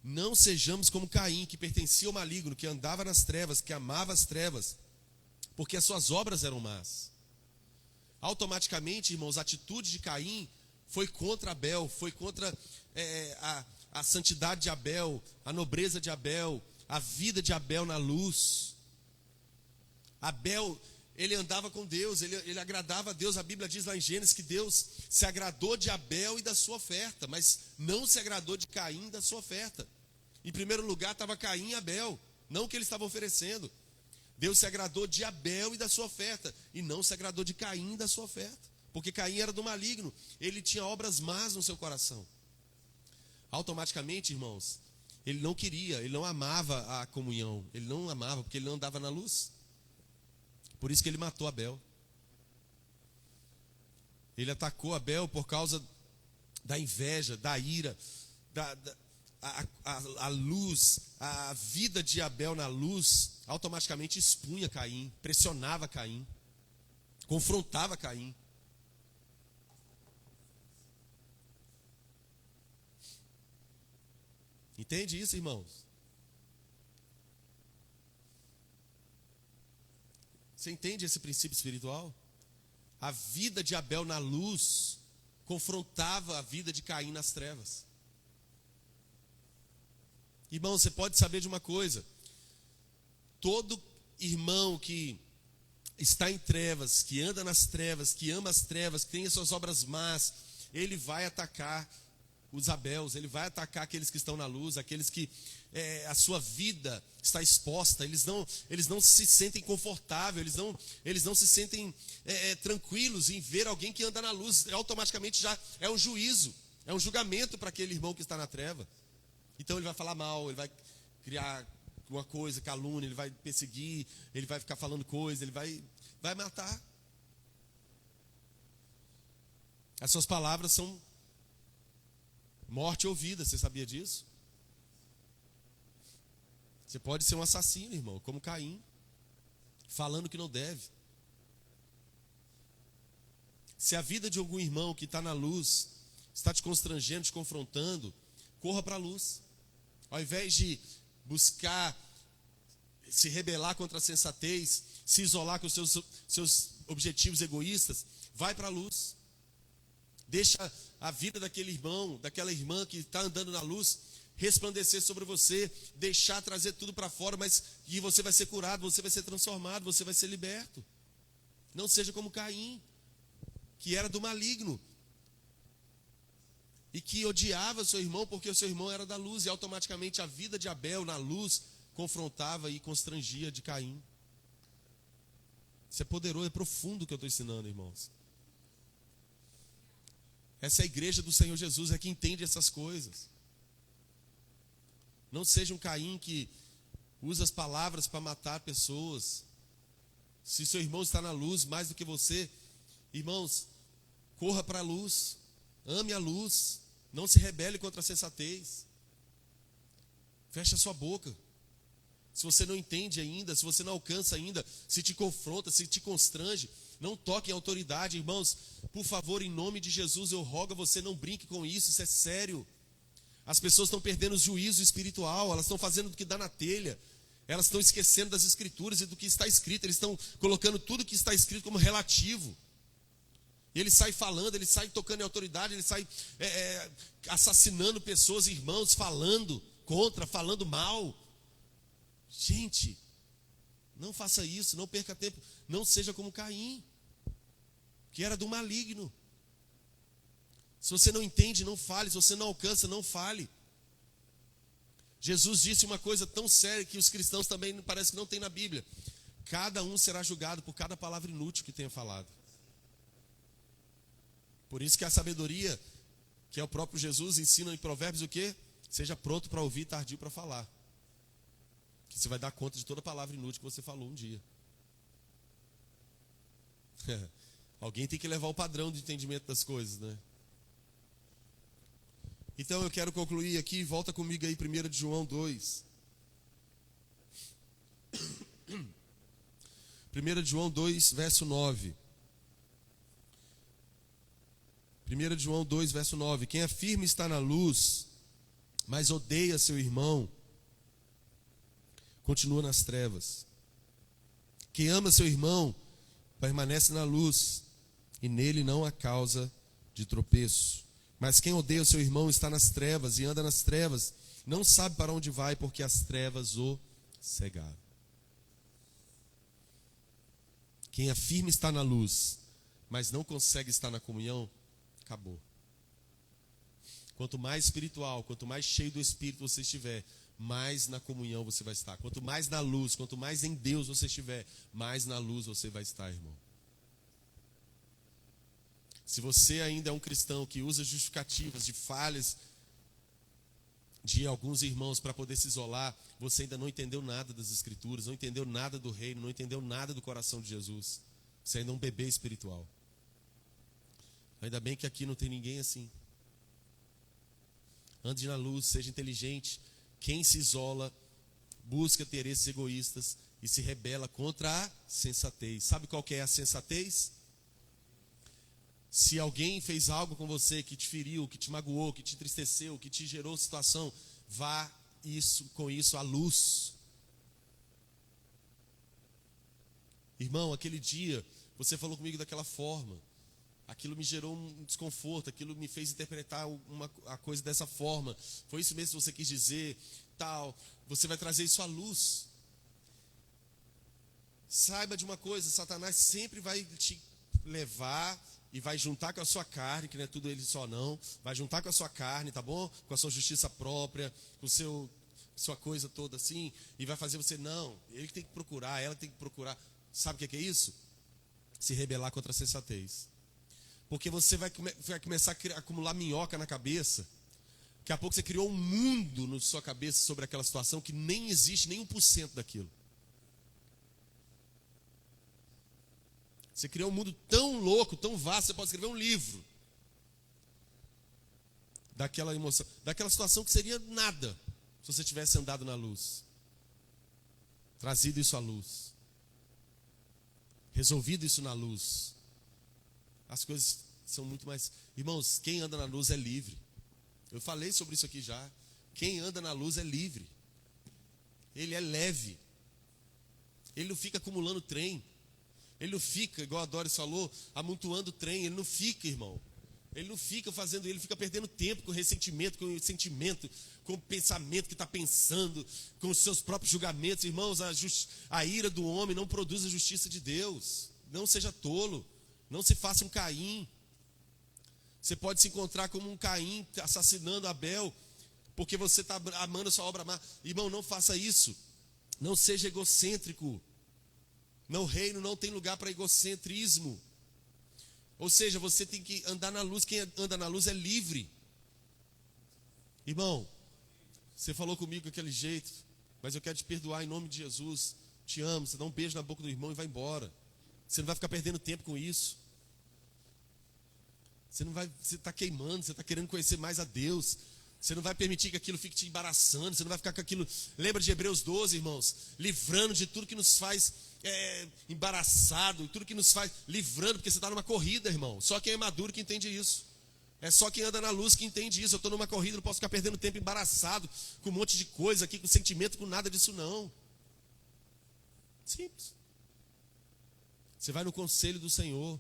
Não sejamos como Caim, que pertencia ao maligno, que andava nas trevas, que amava as trevas, porque as suas obras eram más. Automaticamente, irmãos, a atitude de Caim foi contra Abel, foi contra a santidade de Abel, a nobreza de Abel, a vida de Abel na luz. Abel, ele andava com Deus, ele agradava a Deus. A Bíblia diz lá em Gênesis que Deus se agradou de Abel e da sua oferta, mas não se agradou de Caim e da sua oferta. Em primeiro lugar estava Caim e Abel, não o que eles estavam oferecendo. Deus se agradou de Abel e da sua oferta, e não se agradou de Caim e da sua oferta, porque Caim era do maligno, ele tinha obras más no seu coração. Automaticamente, irmãos, ele não queria, ele não amava a comunhão, ele não amava porque ele não andava na luz. Por isso que ele matou Abel. Ele atacou Abel por causa da inveja, da ira, a luz, a vida de Abel na luz automaticamente expunha Caim, pressionava Caim, confrontava Caim. Entende isso, irmãos? Você entende esse princípio espiritual? A vida de Abel na luz confrontava a vida de Caim nas trevas. Irmão, você pode saber de uma coisa: todo irmão que está em trevas, que anda nas trevas, que ama as trevas, que tem as suas obras más, ele vai atacar os Abels, ele vai atacar aqueles que estão na luz, aqueles que a sua vida está exposta, eles não se sentem confortáveis, eles não se sentem tranquilos em ver alguém que anda na luz. Automaticamente já é um juízo, é um julgamento para aquele irmão que está na treva. Então ele vai falar mal, ele vai criar uma coisa, calúnia, ele vai perseguir, ele vai ficar falando coisa, ele vai matar. As suas palavras são morte ou vida, você sabia disso? Você pode ser um assassino, irmão, como Caim, falando que não deve. Se a vida de algum irmão que está na luz está te constrangendo, te confrontando, corra para a luz. Ao invés de buscar se rebelar contra a sensatez, se isolar com os seus objetivos egoístas, vai para a luz. Deixa a vida daquele irmão, daquela irmã que está andando na luz, resplandecer sobre você, deixar trazer tudo para fora, mas que você vai ser curado, você vai ser transformado, você vai ser liberto. Não seja como Caim, que era do maligno, e que odiava seu irmão porque o seu irmão era da luz, e automaticamente a vida de Abel na luz confrontava e constrangia de Caim. Isso é poderoso, é profundo o que eu estou ensinando, irmãos. Essa é a igreja do Senhor Jesus, é que entende essas coisas. Não seja um Caim que usa as palavras para matar pessoas. Se seu irmão está na luz mais do que você, irmãos, corra para a luz, ame a luz, não se rebele contra a sensatez. Feche a sua boca. Se você não entende ainda, se você não alcança ainda, se te confronta, se te constrange, não toque em autoridade, irmãos. Por favor, em nome de Jesus, eu rogo a você, não brinque com isso é sério. As pessoas estão perdendo o juízo espiritual, elas estão fazendo do que dá na telha, elas estão esquecendo das escrituras e do que está escrito, eles estão colocando tudo que está escrito como relativo. E ele sai falando, ele sai tocando em autoridade, ele sai assassinando pessoas, irmãos, falando contra, falando mal. Gente, não faça isso, não perca tempo, não seja como Caim, que era do maligno. Se você não entende, não fale. Se você não alcança, não fale. Jesus disse uma coisa tão séria que os cristãos também parece que não tem na Bíblia: cada um será julgado por cada palavra inútil que tenha falado. Por isso que a sabedoria, que é o próprio Jesus, ensina em Provérbios o quê? Seja pronto para ouvir, tardio para falar. Que você vai dar conta de toda palavra inútil que você falou um dia. Alguém tem que levar o padrão de entendimento das coisas, né? Então eu quero concluir aqui, volta comigo aí, 1 João 2. 1 João 2, verso 9. 1 João 2, verso 9. Quem é firme está na luz, mas odeia seu irmão, continua nas trevas. Quem ama seu irmão, permanece na luz, e nele não há causa de tropeço. Mas quem odeia o seu irmão está nas trevas e anda nas trevas, não sabe para onde vai, porque as trevas o cegaram. Quem é firme está na luz, mas não consegue estar na comunhão, acabou. Quanto mais espiritual, quanto mais cheio do Espírito você estiver, mais na comunhão você vai estar. Quanto mais na luz, quanto mais em Deus você estiver, mais na luz você vai estar, irmão. Se você ainda é um cristão que usa justificativas de falhas de alguns irmãos para poder se isolar, você ainda não entendeu nada das Escrituras, não entendeu nada do reino, não entendeu nada do coração de Jesus. Você ainda é um bebê espiritual. Ainda bem que aqui não tem ninguém assim. Ande na luz, seja inteligente. Quem se isola, busca interesses egoístas e se rebela contra a sensatez. Sabe qual que é a sensatez? Se alguém fez algo com você que te feriu, que te magoou, que te entristeceu, que te gerou situação, vá com isso à luz. Irmão, aquele dia você falou comigo daquela forma, aquilo me gerou um desconforto, aquilo me fez interpretar a coisa dessa forma. Foi isso mesmo que você quis dizer, tal. Você vai trazer isso à luz. Saiba de uma coisa, Satanás sempre vai te levar e vai juntar com a sua carne, que não é tudo ele só não, vai juntar com a sua carne, tá bom? Com a sua justiça própria, com sua coisa toda assim, e vai fazer você, não, ele que tem que procurar, ela que tem que procurar. Sabe o que é isso? Se rebelar contra a sensatez. Porque você vai começar a acumular minhoca na cabeça. Daqui a pouco você criou um mundo na sua cabeça sobre aquela situação que nem existe nem 1% daquilo. Você criou um mundo tão louco, tão vasto, você pode escrever um livro daquela emoção, daquela situação que seria nada se você tivesse andado na luz, trazido isso à luz, resolvido isso na luz. As coisas são muito mais... Irmãos, quem anda na luz é livre. Eu falei sobre isso aqui já. Quem anda na luz é livre. Ele é leve. Ele não fica acumulando trem. Ele não fica, igual a Doris falou, amontoando trem. Ele não fica, irmão. Ele não fica fazendo, ele fica perdendo tempo com ressentimento, com o sentimento, com o pensamento que está pensando, com os seus próprios julgamentos. Irmãos, a ira do homem não produz a justiça de Deus. Não seja tolo. Não se faça um Caim. Você pode se encontrar como um Caim assassinando Abel, porque você está amando a sua obra má. Irmão, não faça isso. Não seja egocêntrico. No reino não tem lugar para egocentrismo. Ou seja, você tem que andar na luz. Quem anda na luz é livre. Irmão, você falou comigo daquele jeito, mas eu quero te perdoar em nome de Jesus. Te amo. Você dá um beijo na boca do irmão e vai embora. Você não vai ficar perdendo tempo com isso. Você está queimando, você está querendo conhecer mais a Deus. Você não vai permitir que aquilo fique te embaraçando. Você não vai ficar com aquilo. Lembra de Hebreus 12, irmãos? Livrando de tudo que nos faz embaraçado, tudo que nos faz livrando, porque você está numa corrida, irmão. Só quem é maduro que entende isso. É só quem anda na luz que entende isso. Eu estou numa corrida, não posso ficar perdendo tempo embaraçado com um monte de coisa aqui, com sentimento, com nada disso não. Simples. Você vai no conselho do Senhor.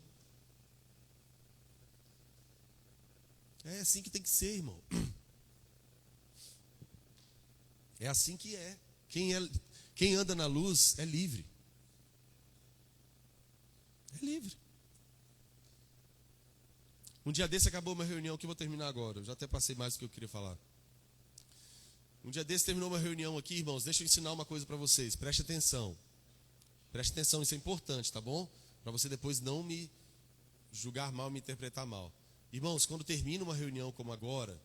É assim que tem que ser, irmão. É assim que é. Quem anda na luz é livre. É livre. Um dia desse acabou uma reunião que eu vou terminar agora. Eu já até passei mais do que eu queria falar. Um dia desse terminou uma reunião aqui, irmãos. Deixa eu ensinar uma coisa para vocês. Preste atenção. Preste atenção, isso é importante, tá bom? Para você depois não me julgar mal, me interpretar mal. Irmãos, quando termina uma reunião como agora,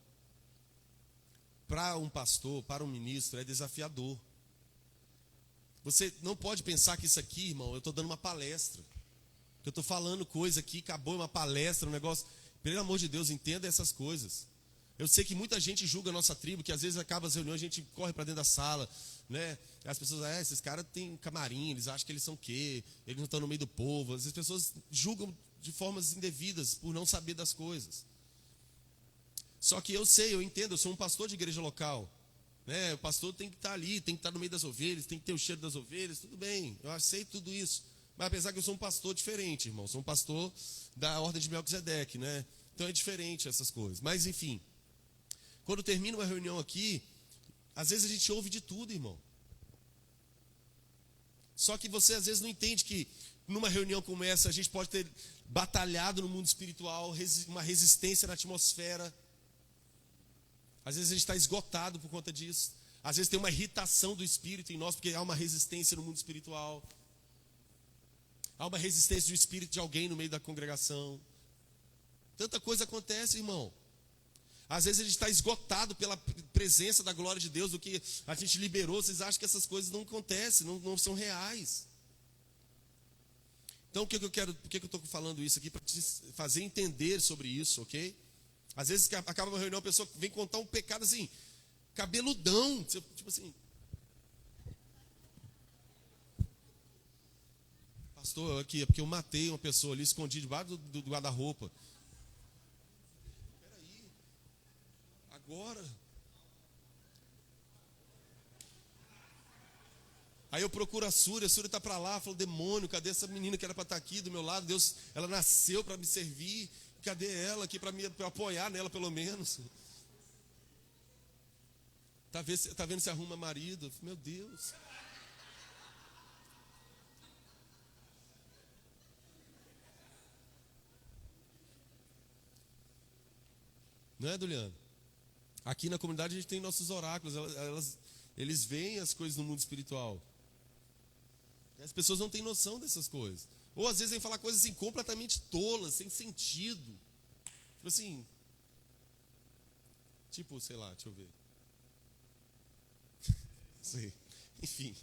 para um pastor, para um ministro, é desafiador. Você não pode pensar que isso aqui, irmão, eu estou dando uma palestra. Que eu estou falando coisa aqui, acabou uma palestra, um negócio. Pelo amor de Deus, entenda essas coisas. Eu sei que muita gente julga a nossa tribo, que às vezes acaba as reuniões, a gente corre para dentro da sala, né? As pessoas, esses caras têm camarim, eles acham que eles são o quê? Eles não estão no meio do povo. As pessoas julgam de formas indevidas, por não saber das coisas. Só que eu sei, eu entendo, eu sou um pastor de igreja local, né? O pastor tem que estar ali, tem que estar no meio das ovelhas, tem que ter o cheiro das ovelhas, tudo bem, eu aceito tudo isso. Mas apesar que eu sou um pastor diferente, irmão, sou um pastor da ordem de Melquisedeque, né? Então é diferente essas coisas. Mas enfim, quando termina uma reunião aqui, às vezes a gente ouve de tudo, irmão. Só que você às vezes não entende que numa reunião como essa a gente pode ter batalhado no mundo espiritual, uma resistência na atmosfera. Às vezes a gente está esgotado por conta disso. Às vezes tem uma irritação do espírito em nós, porque há uma resistência no mundo espiritual. Há uma resistência do espírito de alguém no meio da congregação. Tanta coisa acontece, irmão. Às vezes a gente está esgotado pela presença da glória de Deus, do que a gente liberou. Vocês acham que essas coisas não acontecem, não são reais. Então, por que eu estou falando isso aqui? Para te fazer entender sobre isso, ok? Às vezes acaba uma reunião, a pessoa vem contar um pecado assim, cabeludão, tipo assim. Pastor, aqui é porque eu matei uma pessoa ali, escondi debaixo do guarda-roupa. Peraí, agora. Aí eu procuro a Súria está para lá, falo, demônio, cadê essa menina que era para estar aqui do meu lado? Deus, ela nasceu para me servir, cadê ela aqui para apoiar nela pelo menos? Tá vendo se arruma marido? Meu Deus. Não é, Duliano? Aqui na comunidade a gente tem nossos oráculos, eles veem as coisas no mundo espiritual. As pessoas não têm noção dessas coisas. Ou às vezes vêm falar coisas assim completamente tolas, sem sentido. Tipo assim. Tipo, sei lá, deixa eu ver. Sei. Enfim.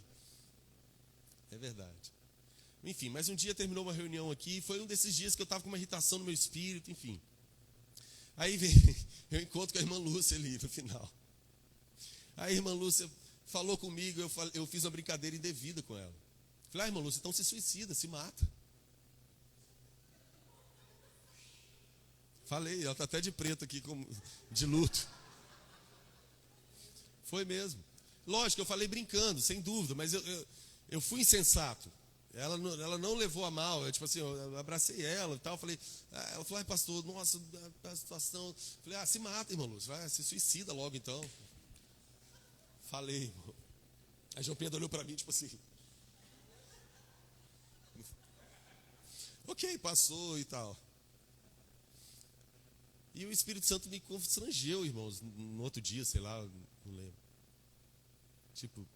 É verdade. Enfim, mas um dia terminou uma reunião aqui, foi um desses dias que eu estava com uma irritação no meu espírito, enfim. Aí eu encontro com a irmã Lúcia ali no final. Aí a irmã Lúcia falou comigo, eu fiz uma brincadeira indevida com ela. Falei, irmã Lúcia, então se suicida, se mata. Falei, ela está até de preto aqui, de luto. Foi mesmo. Lógico, eu falei brincando, sem dúvida, mas eu fui insensato. Ela não levou a mal, tipo assim, eu abracei ela e tal, falei, ela falou, pastor, nossa, a situação. Falei, se mata, irmão Lúcio, se suicida logo então. Falei, irmão. Aí João Pedro olhou para mim, tipo assim. Ok, passou e tal. E o Espírito Santo me constrangeu, irmãos, no outro dia, sei lá, não lembro. Tipo,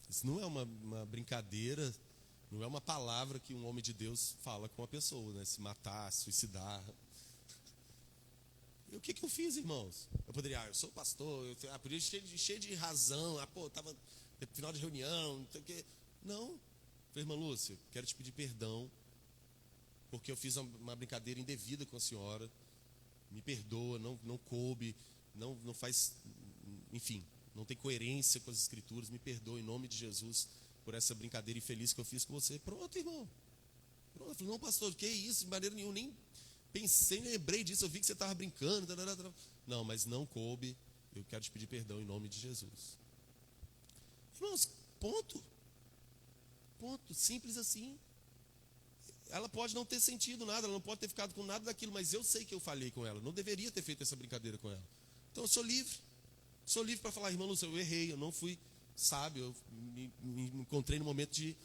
isso não é uma brincadeira, não é uma palavra que um homem de Deus fala com a pessoa, né? Se matar, se suicidar. E o que eu fiz, irmãos? Eu poderia, eu sou pastor, podia cheio de razão, estava no final de reunião, não sei o quê. Não. Falei, irmã Lúcia, quero te pedir perdão, porque eu fiz uma brincadeira indevida com a senhora. Me perdoa, não coube, não faz, enfim, não tem coerência com as escrituras. Me perdoa em nome de Jesus por essa brincadeira infeliz que eu fiz com você. Pronto, irmão. Pronto. Eu falei, não, pastor, que isso? De maneira nenhuma, nem pensei, nem lembrei disso. Eu vi que você estava brincando. Não, mas não coube. Eu quero te pedir perdão em nome de Jesus. Irmãos, ponto. Ponto. Simples assim. Ela pode não ter sentido nada, ela não pode ter ficado com nada daquilo, mas eu sei que eu falhei com ela. Não deveria ter feito essa brincadeira com ela. Então eu sou livre. Sou livre para falar, irmão Lúcio, eu errei, eu não fui sábio, eu me encontrei num momento de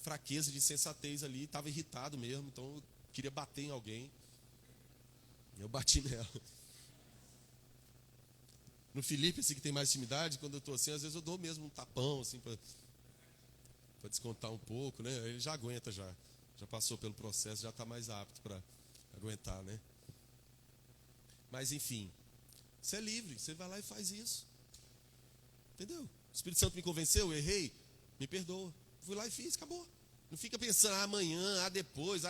fraqueza, de insensatez ali, estava irritado mesmo, então eu queria bater em alguém. Eu bati nela. No Felipe, assim, que tem mais intimidade, quando eu estou assim, às vezes eu dou mesmo um tapão, assim, para descontar um pouco, né? Ele já aguenta, já passou pelo processo, já está mais apto para aguentar, né? Mas, enfim, você é livre, você vai lá e faz isso. Entendeu? O Espírito Santo me convenceu, eu errei, me perdoa. Fui lá e fiz, acabou. Não fica pensando, amanhã, depois,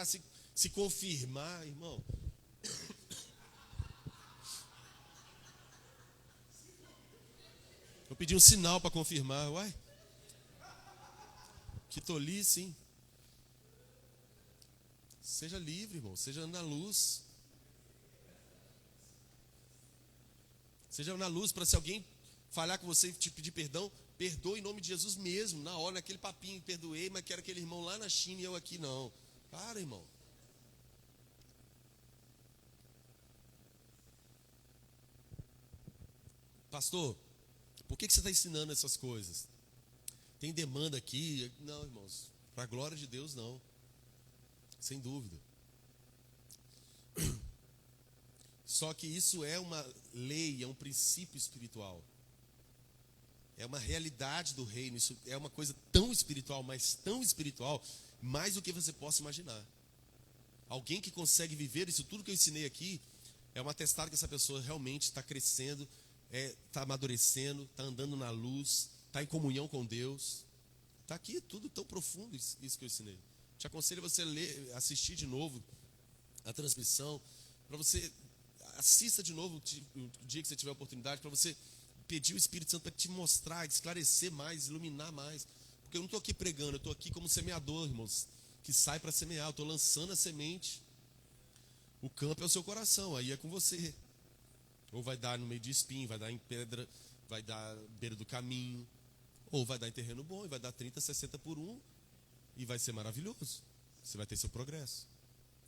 se confirmar, irmão. Eu pedi um sinal para confirmar, uai. Que tolice, hein? Seja livre, irmão, seja na luz. Seja na luz, para se alguém falhar com você e te pedir perdão, perdoe em nome de Jesus mesmo, na hora, naquele papinho, perdoei, mas quero aquele irmão lá na China e eu aqui não. Para, irmão. Pastor, por que você está ensinando essas coisas? Tem demanda aqui? Não, irmãos, para a glória de Deus não. Sem dúvida. Só que isso é uma lei, é um princípio espiritual. É uma realidade do reino. Isso é uma coisa tão espiritual, mas tão espiritual, mais do que você possa imaginar. Alguém que consegue viver isso tudo que eu ensinei aqui, é um atestado que essa pessoa realmente está crescendo, está amadurecendo, está andando na luz, está em comunhão com Deus. Está aqui tudo tão profundo isso que eu ensinei. Te aconselho a você ler, assistir de novo a transmissão, para você assista de novo o dia que você tiver a oportunidade, para você pedir o Espírito Santo para te mostrar, esclarecer mais, iluminar mais. Porque eu não estou aqui pregando, eu estou aqui como semeador, irmãos, que sai para semear, eu estou lançando a semente. O campo é o seu coração, aí é com você. Ou vai dar no meio de espinho, vai dar em pedra, vai dar à beira do caminho, ou vai dar em terreno bom, e vai dar 30, 60 por 1, e vai ser maravilhoso. Você vai ter seu progresso.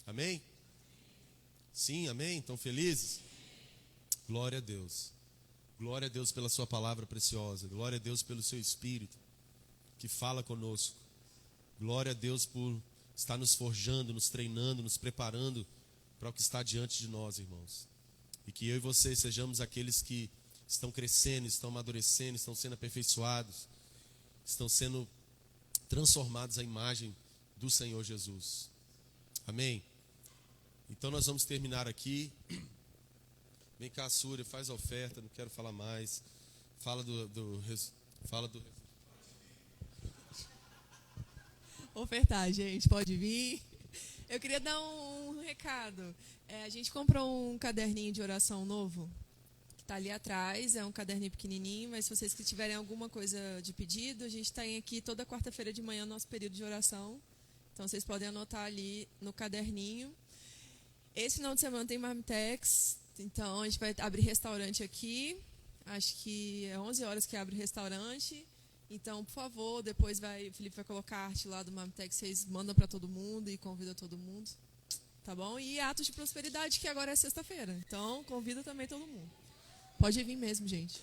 Amém? Sim, amém? Estão felizes? Glória a Deus. Glória a Deus pela sua palavra preciosa. Glória a Deus pelo seu Espírito que fala conosco. Glória a Deus por estar nos forjando, nos treinando, nos preparando para o que está diante de nós, irmãos. E que eu e você sejamos aqueles que estão crescendo, estão amadurecendo, estão sendo aperfeiçoados, estão sendo transformados à imagem do Senhor Jesus. Amém? Então nós vamos terminar aqui. Vem cá, Súria, faz a oferta, não quero falar mais. Fala do Ofertar, gente, pode vir. Eu queria dar um recado. A gente comprou um caderninho de oração novo, que está ali atrás. É um caderninho pequenininho, mas se vocês que tiverem alguma coisa de pedido, a gente está aqui toda quarta-feira de manhã no nosso período de oração. Então vocês podem anotar ali no caderninho. Esse final de semana tem Marmitex, então a gente vai abrir restaurante aqui. Acho que é 11 horas que abre o restaurante. Então, por favor, depois o Felipe vai colocar a arte lá do Marmitex, vocês mandam para todo mundo e convida todo mundo. Tá bom? E atos de prosperidade, que agora é sexta-feira. Então, convida também todo mundo. Pode vir mesmo, gente.